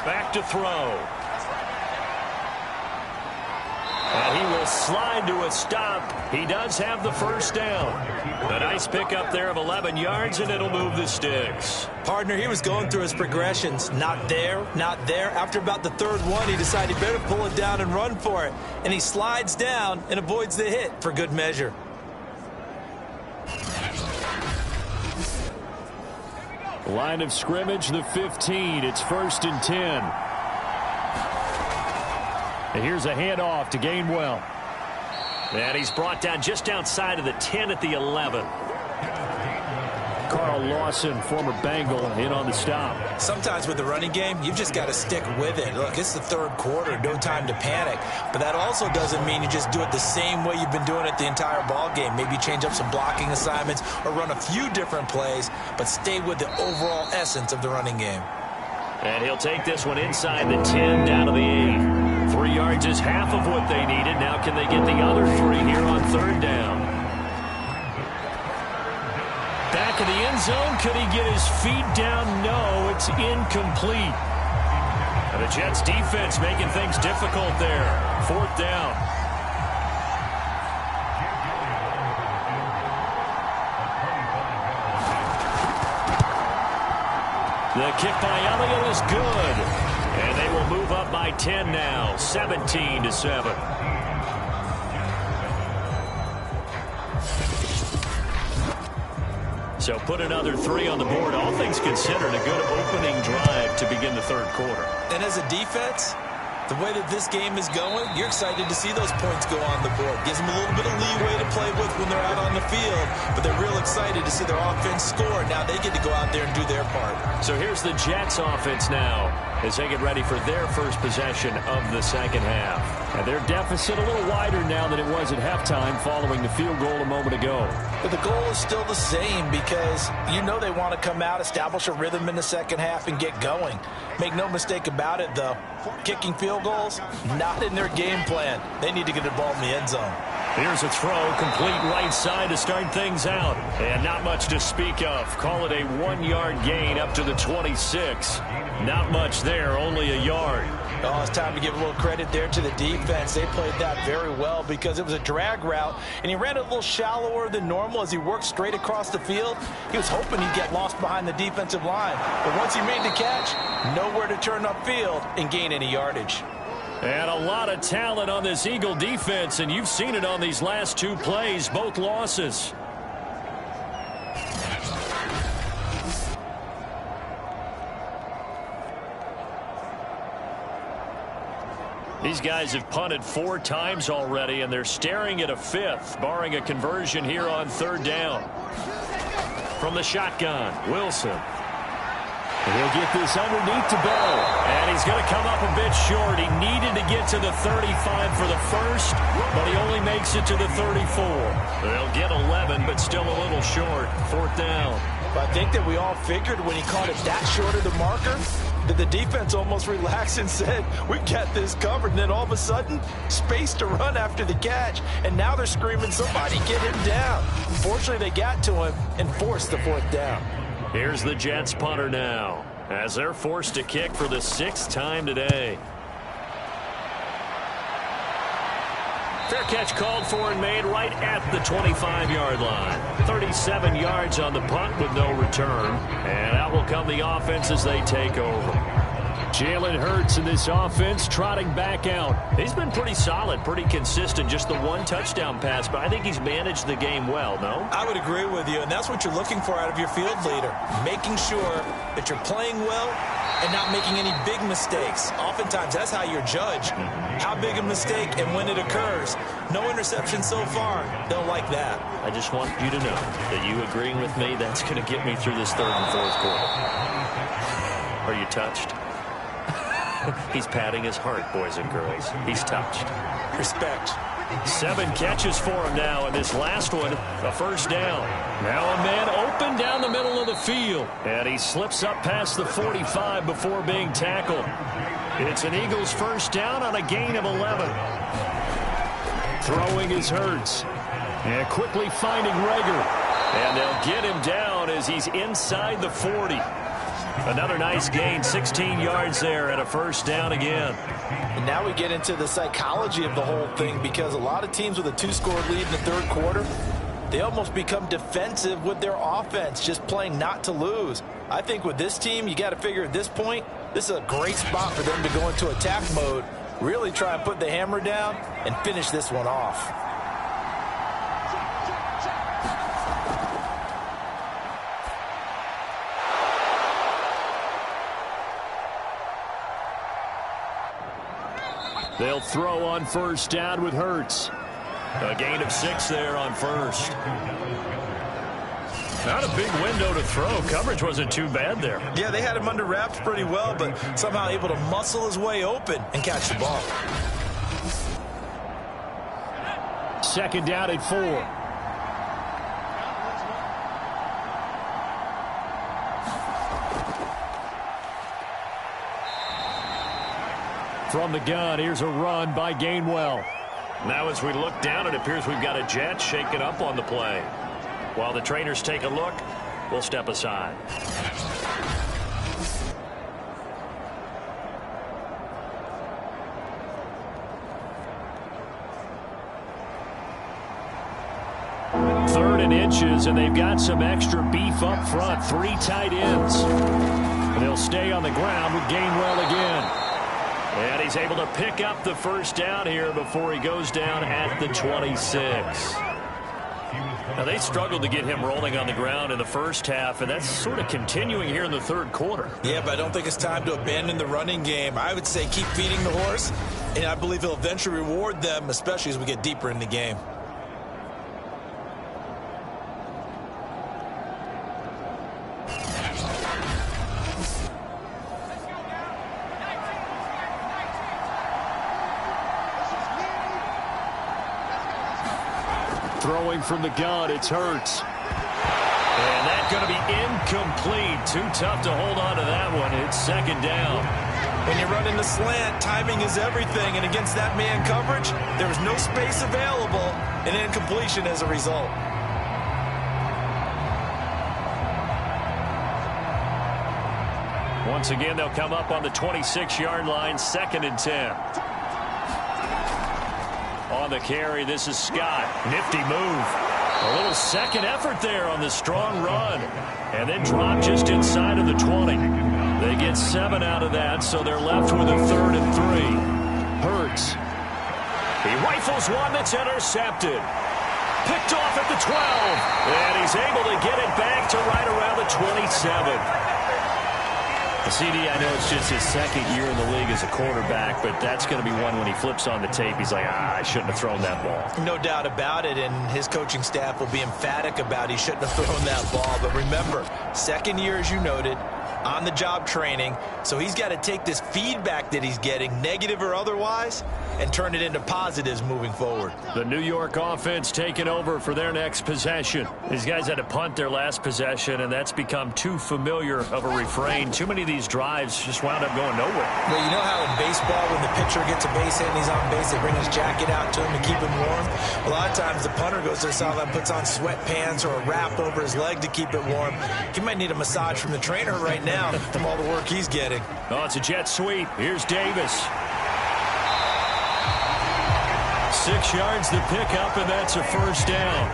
Back to throw. And he will slide to a stop. He does have the first down. A nice pickup there of 11 yards, and it'll move the sticks.
Partner, he was going through his progressions. Not there, not there. After about the third one, he decided he better pull it down and run for it. And he slides down and avoids the hit for good measure.
Line of scrimmage, the 15. It's 1st and 10. And here's a handoff to Gainwell. And he's brought down just outside of the 10 at the 11. Carl Lawson, former Bengal, in on the stop.
Sometimes with the running game, you've just got to stick with it. Look, it's the third quarter, no time to panic. But that also doesn't mean you just do it the same way you've been doing it the entire ball game. Maybe change up some blocking assignments or run a few different plays, but stay with the overall essence of the running game.
And he'll take this one inside the 10 down to the 8. 3 yards is half of what they needed. Now can they get the other 3 here on third down? Back in the end zone. Could he get his feet down? No, it's incomplete. And the Jets defense making things difficult there. 4th down. The kick by Elliott is good. And they will move up by 10 now, 17-7. So put another 3 on the board. All things considered, a good opening drive to begin the third quarter.
And as a defense, the way that this game is going, you're excited to see those points go on the board. Gives them a little bit of leeway to play with when they're out on the field, but they're real excited to see their offense score. Now they get to go out there and do their part. So
here's the Jets offense now as they get ready for their first possession of the second half. And their deficit a little wider now than it was at halftime following the field goal a moment ago.
But the goal is still the same because you know they want to come out, establish a rhythm in the second half, and get going. Make no mistake about it, though. Kicking field goals, not in their game plan. They need to get the ball in the end zone.
Here's a throw, complete right side to start things out. And not much to speak of. Call it a 1-yard gain up to the 26. Not much there, only a yard.
Oh, it's time to give a little credit there to the defense. They played that very well because it was a drag route, and he ran it a little shallower than normal as he worked straight across the field. He was hoping he'd get lost behind the defensive line. But once he made the catch, nowhere to turn upfield and gain any yardage.
And a lot of talent on this Eagle defense, and you've seen it on these last 2 plays, both losses. These guys have punted 4 times already, and they're staring at a 5th, barring a conversion here on 3rd down. From the shotgun, Wilson. He'll get this underneath to Bell. And he's going to come up a bit short. He needed to get to the 35 for the first, but he only makes it to the 34. They'll get 11, but still a little short. 4th down.
But I think that we all figured when he caught it that short of the marker that the defense almost relaxed and said, we've got this covered. And then all of a sudden, space to run after the catch. And now they're screaming, somebody get him down. Fortunately, they got to him and forced the 4th down.
Here's the Jets punter now, as they're forced to kick for the 6th time today. Fair catch called for and made right at the 25-yard line. 37 yards on the punt with no return. And out will come the offense as they take over. Jalen Hurts in this offense trotting back out. He's been pretty solid, pretty consistent, just the 1 touchdown pass, but I think he's managed the game well, no?
I would agree with you, and that's what you're looking for out of your field leader, making sure that you're playing well and not making any big mistakes. Oftentimes, that's how you're judged. How big a mistake and when it occurs. No interception so far. Don't like that.
I just want you to know that you agreeing with me, that's going to get me through this 3rd and 4th quarter. Are you touched? He's patting his heart, boys and girls. He's touched.
Respect.
7 catches for him now, and this last one, a 1st down. Now a man open down the middle of the field, and he slips up past the 45 before being tackled. It's an Eagles 1st down on a gain of 11. Throwing is Hurts, and quickly finding Rager, and they'll get him down as he's inside the 40. Another nice gain, 16 yards there, and a 1st down again.
And now we get into the psychology of the whole thing, because a lot of teams with a 2-score lead in the 3rd quarter, they almost become defensive with their offense, just playing not to lose. I think with this team, you got to figure at this point, this is a great spot for them to go into attack mode, really try and put the hammer down and finish this one off.
They'll throw on 1st down with Hurts. A gain of 6 there on 1st. Not a big window to throw. Coverage wasn't too bad there.
Yeah, they had him under wraps pretty well, but somehow able to muscle his way open and catch the ball.
2nd down at 4. From the gun, here's a run by Gainwell. Now as we look down, it appears we've got a Jet shaken up on the play. While the trainers take a look, we'll step aside. Third and inches, and they've got some extra beef up front. 3 tight ends. And they'll stay on the ground with Gainwell again. And he's able to pick up the 1st down here before he goes down at the 26. Now, they struggled to get him rolling on the ground in the 1st half, and that's sort of continuing here in the 3rd quarter.
Yeah, but I don't think it's time to abandon the running game. I would say keep feeding the horse, and I believe he'll eventually reward them, especially as we get deeper in the game.
Throwing from the gun, it's Hurts. And that's going to be incomplete. Too tough to hold on to that one. It's 2nd down.
When you're running the slant, timing is everything, and against that man coverage, there was no space available, and incompletion as a result.
Once again, they'll come up on the 26-yard line, 2nd and 10. On the carry, this is Scott. Nifty move. A little second effort there on the strong run. And then drop just inside of the 20. They get 7 out of that, so they're left with a 3rd and 3. Hurts. He rifles one that's intercepted. Picked off at the 12. And he's able to get it back to right around the 27. CD, I know it's just his 2nd year in the league as a quarterback, but that's going to be one when he flips on the tape, he's like, I shouldn't have thrown that ball.
No doubt about it, and his coaching staff will be emphatic about he shouldn't have thrown that ball. But remember, 2nd year, as you noted, on-the-job training, so he's got to take this feedback that he's getting, negative or otherwise, and turn it into positives moving forward.
The New York offense taking over for their next possession. These guys had to punt their last possession, and that's become too familiar of a refrain. Too many of these drives just wound up going nowhere.
Well, you know how in baseball, when the pitcher gets a base hit and he's on base, they bring his jacket out to him to keep him warm? A lot of times the punter goes to the sideline, puts on sweatpants or a wrap over his leg to keep it warm. He might need a massage from the trainer right now from all the work he's getting.
Oh, it's a jet sweep. Here's Davis. 6 yards the pickup, and that's a 1st down.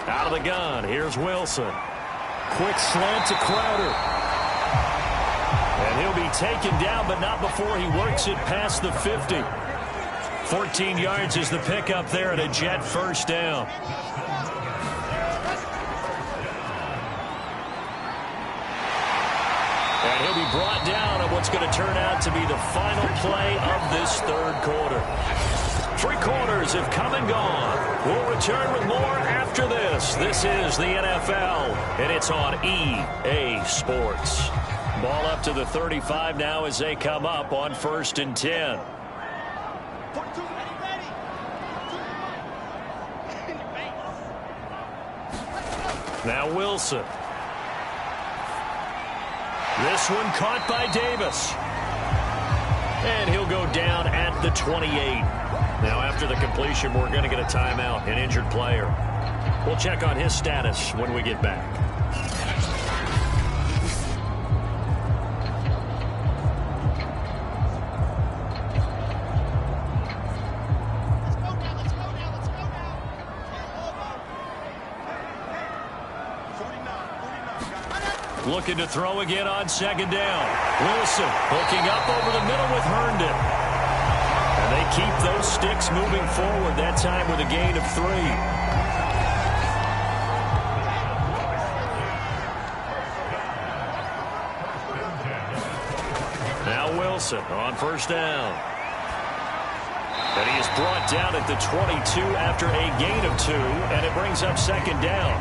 Out of the gun, here's Wilson. Quick slant to Crowder. And he'll be taken down, but not before he works it past the 50. 14 yards is the pickup there, and a jet 1st down. And he'll be brought down on what's going to turn out to be the final play of this 3rd quarter. 3 quarters have come and gone. We'll return with more after this. This is the NFL, and it's on EA Sports. Ball up to the 35 now as they come up on 1st and 10. Now Wilson. This one caught by Davis. And he'll go down at the 28. Now after the completion, we're going to get a timeout, an injured player. We'll check on his status when we get back. Looking to throw again on 2nd down. Wilson hooking up over the middle with Herndon. And they keep those sticks moving forward, that time with a gain of 3. Now Wilson on 1st down. And he is brought down at the 22 after a gain of 2, and it brings up 2nd down.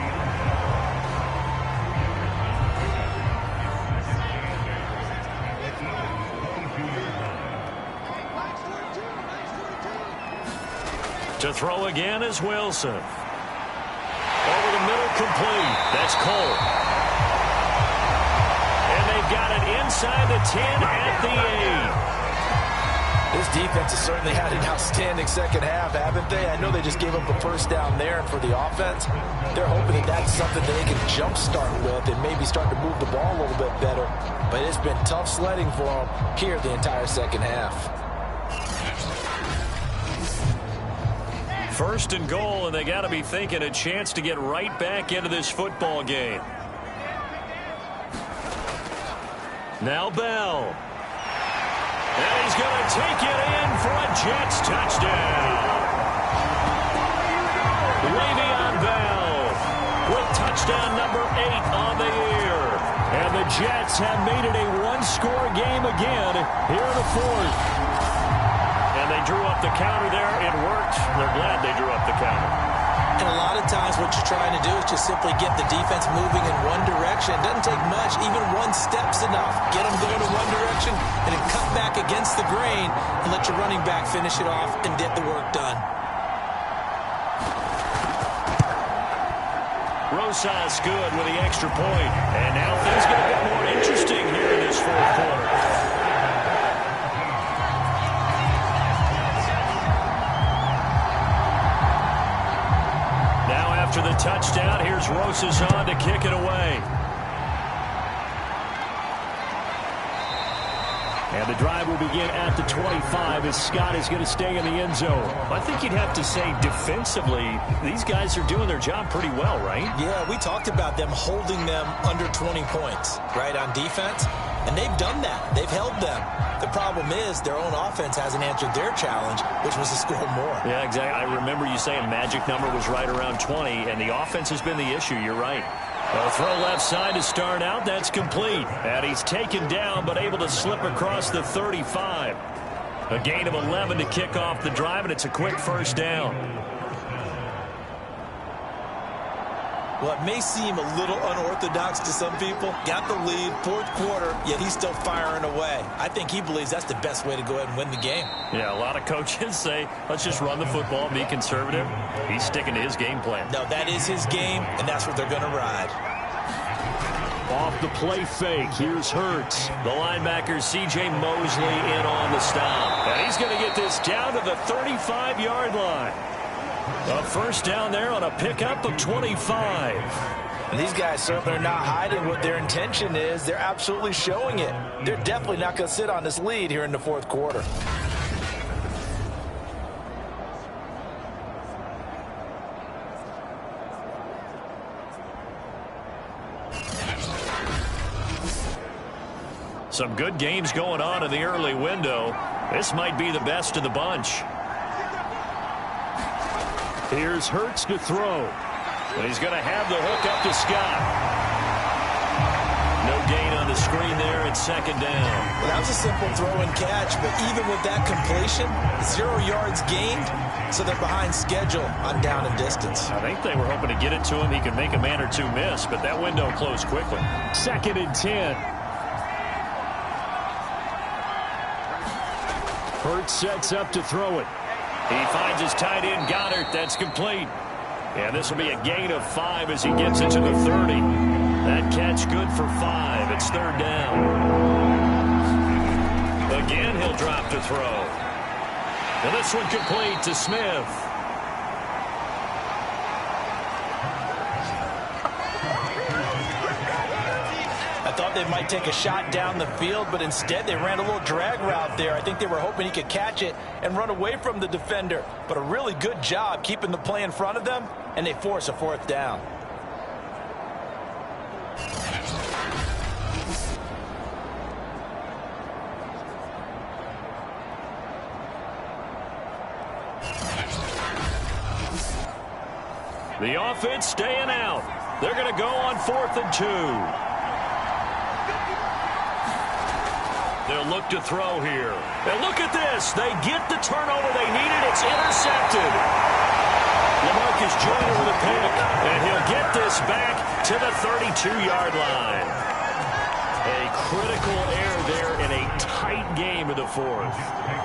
To throw again is Wilson. Over the middle, complete. That's Cole. And they've got it inside the 10 at the 8.
This defense has certainly had an outstanding 2nd half, haven't they? I know they just gave up a 1st down there, and for the offense, they're hoping that that's something that they can jumpstart with and maybe start to move the ball a little bit better. But it's been tough sledding for them here the entire 2nd half.
1st and goal, and they got to be thinking a chance to get right back into this football game. Now Bell. And he's going to take it in for a Jets touchdown. Le'Veon Bell with touchdown number 8 on the year. And the Jets have made it a 1-score game again here in the 4th. And they drew up the counter there. It worked. They're glad they drew up the counter.
And a lot of times what you're trying to do is just simply get the defense moving in one direction. It doesn't take much. Even 1 step's enough. Get them going in one direction and then cut back against the grain and let your running back finish it off and get the work done.
Rosas good with the extra point. And now things get a bit more interesting here in this fourth quarter. Now after the touchdown, here's Rosas on to kick it away. And the drive will begin at the 25 as Scott is going to stay in the end zone. I think you'd have to say defensively, these guys are doing their job pretty well, right?
Yeah, we talked about them holding them under 20 points, right, on defense. And they've done that. They've held them. The problem is their own offense hasn't answered their challenge, which was to score more. Yeah,
exactly. I remember you saying magic number was right around 20, and the offense has been the issue. You're right. A throw left side to start out. That's complete. And he's taken down, but able to slip across the 35. A gain of 11 to kick off the drive, and it's a quick first down.
Well, it may seem a little unorthodox to some people. Got the lead, fourth quarter, yet he's still firing away. I think he believes that's the best way to go ahead and win the game.
Yeah, a lot of coaches say, let's just run the football and be conservative. He's sticking to his game plan.
No, that is his game, and that's what they're going to ride.
Off the play fake, here's Hurts. The linebacker, C.J. Mosley, in on the stop. And he's going to get this down to the 35-yard line. A first down there on a pickup of 25.
And these guys certainly are not hiding what their intention is. They're absolutely showing it. They're definitely not going to sit on this lead here in the fourth quarter.
Some good games going on in the early window. This might be the best of the bunch. Here's Hurts to throw. And he's going to have the hook up to Scott. No gain on the screen there. It's second down.
Well, that was a simple throw and catch, but even with that completion, 0 yards gained, so they're behind schedule on down and distance.
I think they were hoping to get it to him. He could make a man or two miss, but that window closed quickly. Second and 10. Hurts sets up to throw it. He finds his tight end, Goddard. That's complete. And this will be a gain of 5 as he gets into the 30. That catch good for 5. It's third down. Again, he'll drop to throw. And this one complete to Smith.
I thought they might take a shot down the field, but instead they ran a little drag route there. I think they were hoping he could catch it and run away from the defender. But a really good job keeping the play in front of them, and they force a fourth down.
The offense staying out. They're going to go on 4th and 2. They'll look to throw here. And look at this. They get the turnover they needed. It's intercepted. LaMarcus Joyner with a pick. And he'll get this back to the 32-yard line. A critical error there in a tight game of the fourth.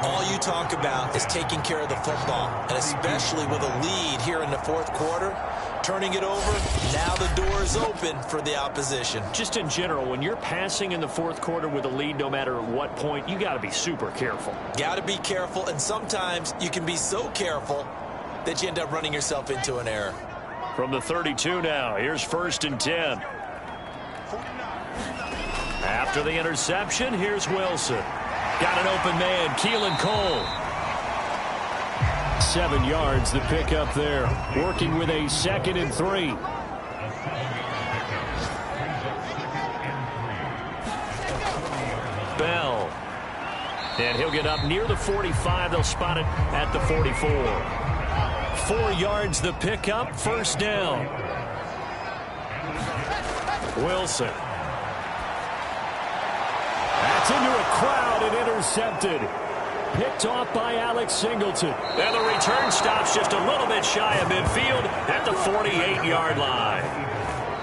All you talk about is taking care of the football, and especially with a lead here in the fourth quarter, turning it over, now the door is open for the opposition.
Just in general, when you're passing in the fourth quarter with a lead, no matter at what point, you got to be super careful.
Got to be careful, and sometimes you can be so careful that you end up running yourself into an error.
From the 32 now, here's 1st and 10. After the interception, here's Wilson. Got an open man, Keelan Cole. 7 yards, the pickup there. Working with a 2nd and 3. Bell. And he'll get up near the 45. They'll spot it at the 44. 4 yards, the pickup, first down. Wilson. That's into a crowd and intercepted. Picked off by Alex Singleton. And the return stops just a little bit shy of midfield at the 48-yard line.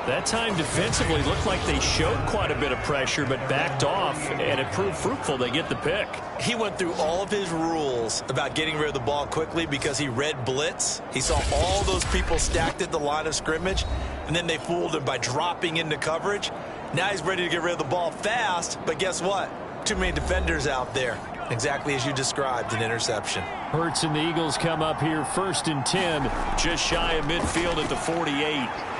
That time defensively looked like they showed quite a bit of pressure but backed off, and it proved fruitful. They get the pick.
He went through all of his rules about getting rid of the ball quickly because he read blitz. He saw all those people stacked at the line of scrimmage. and then they fooled him by dropping into coverage. Now he's ready to get rid of the ball fast, but guess what? Too many defenders out there. Exactly as you described, an interception.
Hurts and the Eagles come up here 1st and 10, just shy of midfield at the 48.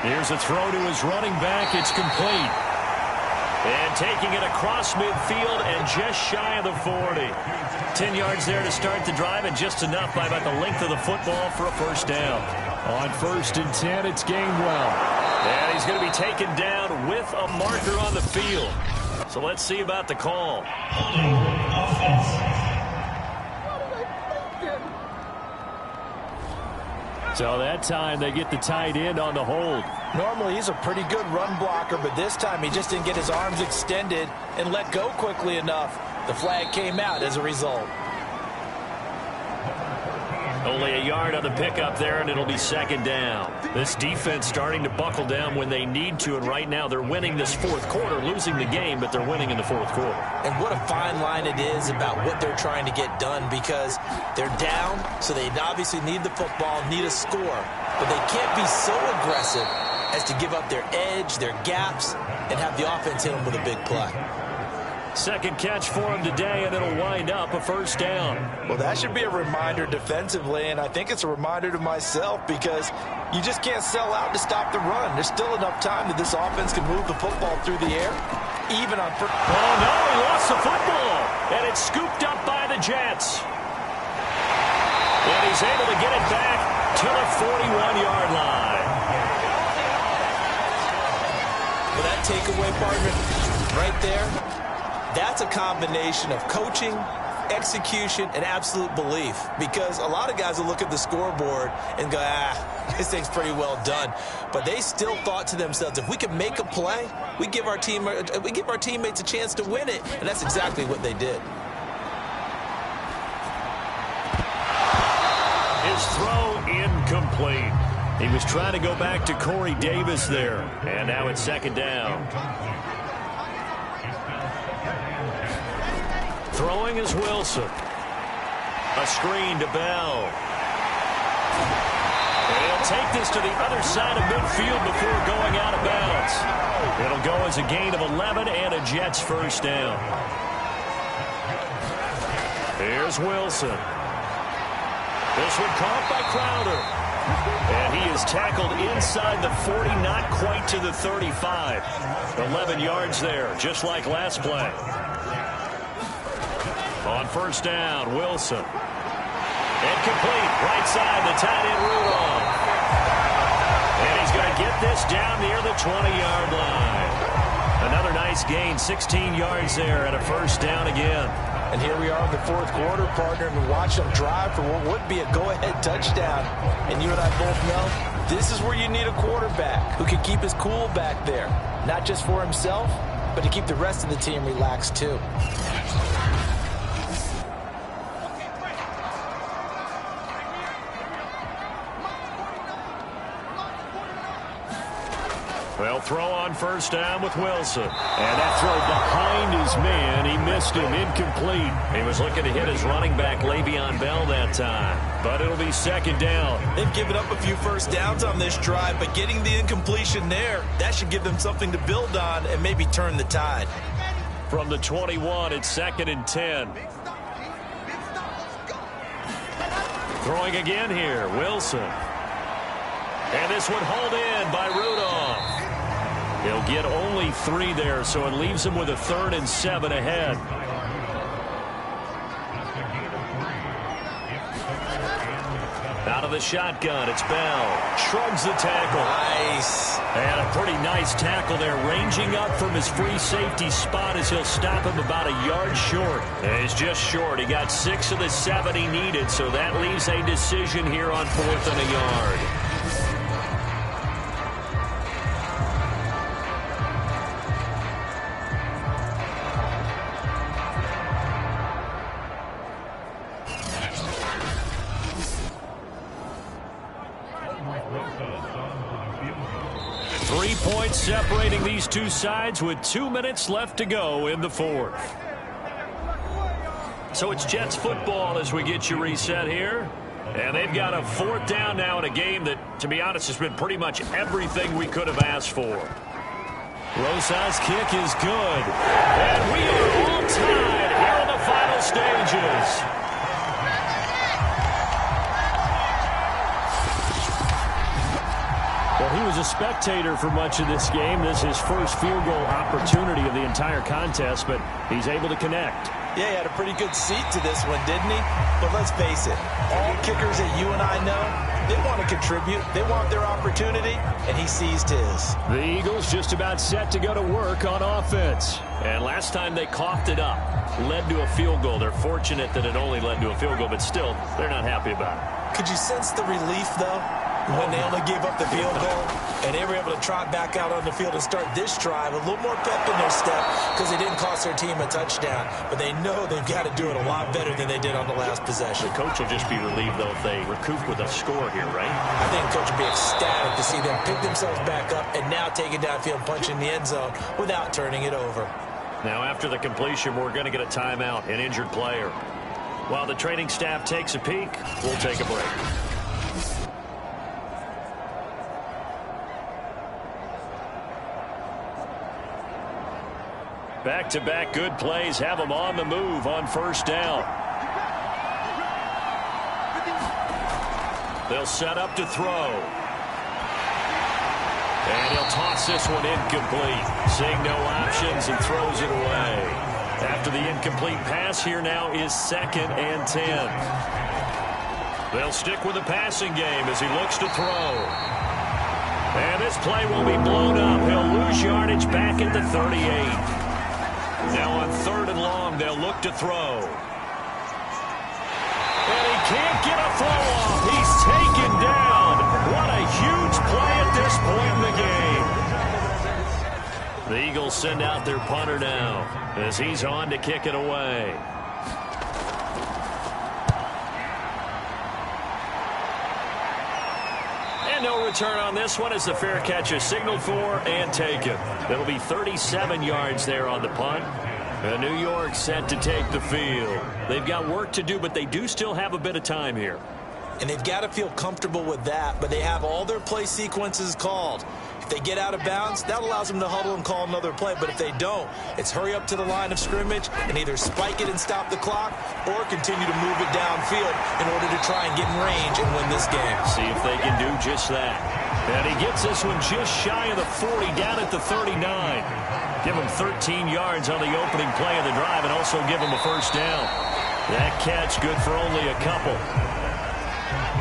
Here's a throw to his running back. It's complete. And taking it across midfield and just shy of the 40. 10 yards there to start the drive, and just enough by about the length of the football for a first down. On 1st and 10, it's Gainwell. And he's going to be taken down with a marker on the field. So let's see about the call. So that time they get the tight end on the hold.
Normally he's a pretty good run blocker, but this time he just didn't get his arms extended and let go quickly enough. The flag came out as a result.
Only a yard on the pickup there, and it'll be 2nd down. This defense starting to buckle down when they need to, and right now they're winning this 4th quarter, losing the game, but they're winning in the 4th quarter.
And what a fine line it is about what they're trying to get done, because they're down, so they obviously need the football, need a score, but they can't be so aggressive as to give up their edge, their gaps, and have the offense hit them with a big play.
2nd catch for him today, and it'll wind up a first down.
Well, that should be a reminder defensively, and I think it's a reminder to myself, because you just can't sell out to stop the run. There's still enough time that this offense can move the football through the air, even on first.
Oh, no, he lost the football, and it's scooped up by the Jets. And he's able to get it back to the 41-yard line.
Well, that takeaway, partner, right there, that's a combination of coaching, execution, and absolute belief. Because a lot of guys will look at the scoreboard and go, this thing's pretty well done. But they still thought to themselves, if we can make a play, we give our teammates a chance to win it. And that's exactly what they did.
His throw incomplete. He was trying to go back to Corey Davis there. And now it's 2nd down. Throwing is Wilson. A screen to Bell. And he'll take this to the other side of midfield before going out of bounds. It'll go as a gain of 11 and a Jets first down. Here's Wilson. This one caught by Crowder. And he is tackled inside the 40, not quite to the 35. 11 yards there, just like last play. On first down, Wilson. Incomplete, right side, the tight end Rudolph. And he's going to get this down near the 20-yard line. Another nice gain, 16 yards there, and a first down again.
And here we are in the 4th quarter, partner, and watch them drive for what would be a go-ahead touchdown. And you and I both know this is where you need a quarterback who can keep his cool back there. Not just for himself, but to keep the rest of the team relaxed too.
Well, throw on first down with Wilson. And that throw behind his man. He missed him. Incomplete. He was looking to hit his running back, Le'Veon Bell, that time. But it'll be 2nd down.
They've given up a few first downs on this drive, but getting the incompletion there, that should give them something to build on and maybe turn the tide.
From the 21, it's 2nd and 10. Throwing again here, Wilson. And this one hauled in by Rudolph. He'll get only 3 there, so it leaves him with a 3rd and 7 ahead. Out of the shotgun, it's Bell. Shrugs the tackle.
Nice.
And a pretty nice tackle there, ranging up from his free safety spot as he'll stop him about a yard short. And he's just short. He got 6 of the 7 he needed, so that leaves a decision here on 4th and a yard. Separating these two sides with 2 minutes left to go in the 4th. So it's Jets football as we get you reset here. And they've got a fourth down now in a game that, to be honest, has been pretty much everything we could have asked for.
Rosas' kick is good.
And we are all tied here in the final stages.
Well, he was a spectator for much of this game. This is his first field goal opportunity of the entire contest, but he's able to connect.
Yeah, he had a pretty good seat to this one, didn't he? But let's face it, all kickers that you and I know, they want to contribute. They want their opportunity, and he seized his.
The Eagles just about set to go to work on offense.
And last time they coughed it up, led to a field goal. They're fortunate that it only led to a field goal, but still, they're not happy about it.
Could you sense the relief, though, when they only gave up the field goal and they were able to trot back out on the field and start this drive, a little more pep in their step because they didn't cost their team a touchdown, but they know they've got to do it a lot better than they did on the last possession.
The coach will just be relieved, though, if they recoup with a score here, right?
I think the coach will be ecstatic to see them pick themselves back up and now take it downfield, punch in the end zone without turning it over.
Now, after the completion, we're going to get a timeout, an injured player. While the training staff takes a peek, we'll take a break. Back-to-back good plays have them on the move on first down. They'll set up to throw. And he'll toss this one incomplete. Seeing no options, he throws it away. After the incomplete pass, here now is 2nd and 10. They'll stick with the passing game as he looks to throw. And this play will be blown up. He'll lose yardage back at the 38. Now on 3rd and long, they'll look to throw. And he can't get a throw off. He's taken down. What a huge play at this point in the game. The Eagles send out their punter now as he's on to kick it away. And no return on this one as the fair catch is signaled for and taken. It'll be 37 yards there on the punt. And New York set to take the field. They've got work to do, but they do still have a bit of time here.
And they've got to feel comfortable with that, but they have all their play sequences called. If they get out of bounds, that allows them to huddle and call another play. But if they don't, it's hurry up to the line of scrimmage and either spike it and stop the clock or continue to move it downfield in order to try and get in range and win this game.
See if they can do just that. And he gets this one just shy of the 40, down at the 39. Give him 13 yards on the opening play of the drive and also give him a first down. That catch good for only a couple.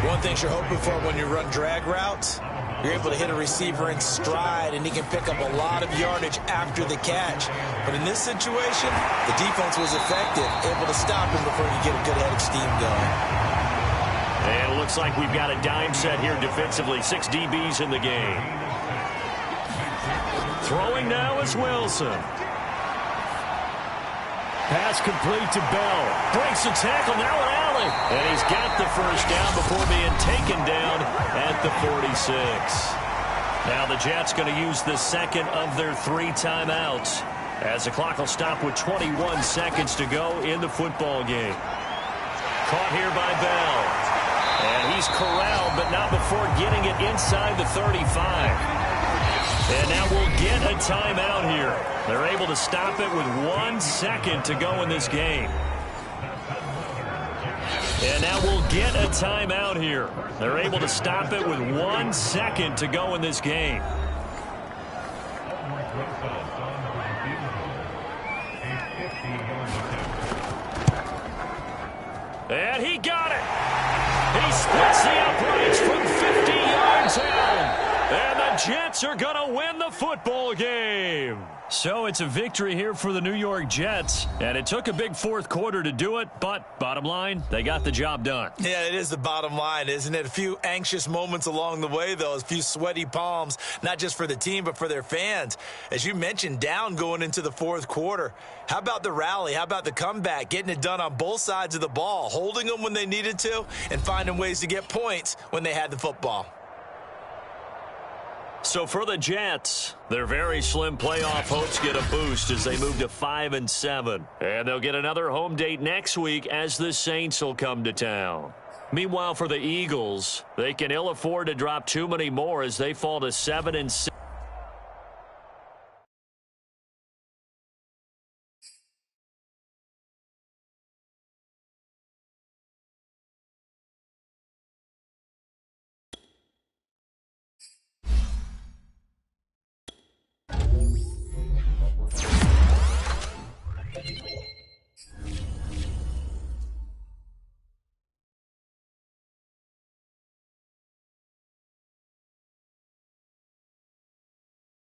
One thing you're hoping for when you run drag routes, you're able to hit a receiver in stride and he can pick up a lot of yardage after the catch. But in this situation, the defense was effective, able to stop him before he could get a good head of steam going.
And it looks like we've got a dime set here defensively. 6 DBs in the game. Throwing now is Wilson.
Pass complete to Bell.
Breaks the tackle, now an alley. And he's got the first down before being taken down at the 46. Now the Jets going to use the second of their 3 timeouts as the clock will stop with 21 seconds to go in the football game. Caught here by Bell. And he's corralled, but not before getting it inside the 35. And now we'll get a timeout here. They're able to stop it with 1 second to go in this game. And now we'll get a timeout here. They're able to stop it with 1 second to go in this game. And he got it. He splits the uprights from 50 yards out. And the Jets are going to win the football game.
So it's a victory here for the New York Jets. And it took a big 4th quarter to do it, but bottom line, they got the job done.
Yeah, it is the bottom line, isn't it? A few anxious moments along the way, though. A few sweaty palms, not just for the team, but for their fans. As you mentioned, down going into the 4th quarter. How about the rally? How about the comeback? Getting it done on both sides of the ball, holding them when they needed to, and finding ways to get points when they had the football.
So for the Jets, their very slim playoff hopes get a boost as they move to 5-7. And they'll get another home date next week as the Saints will come to town.
Meanwhile, for the Eagles, they can ill afford to drop too many more as they fall to 7-6.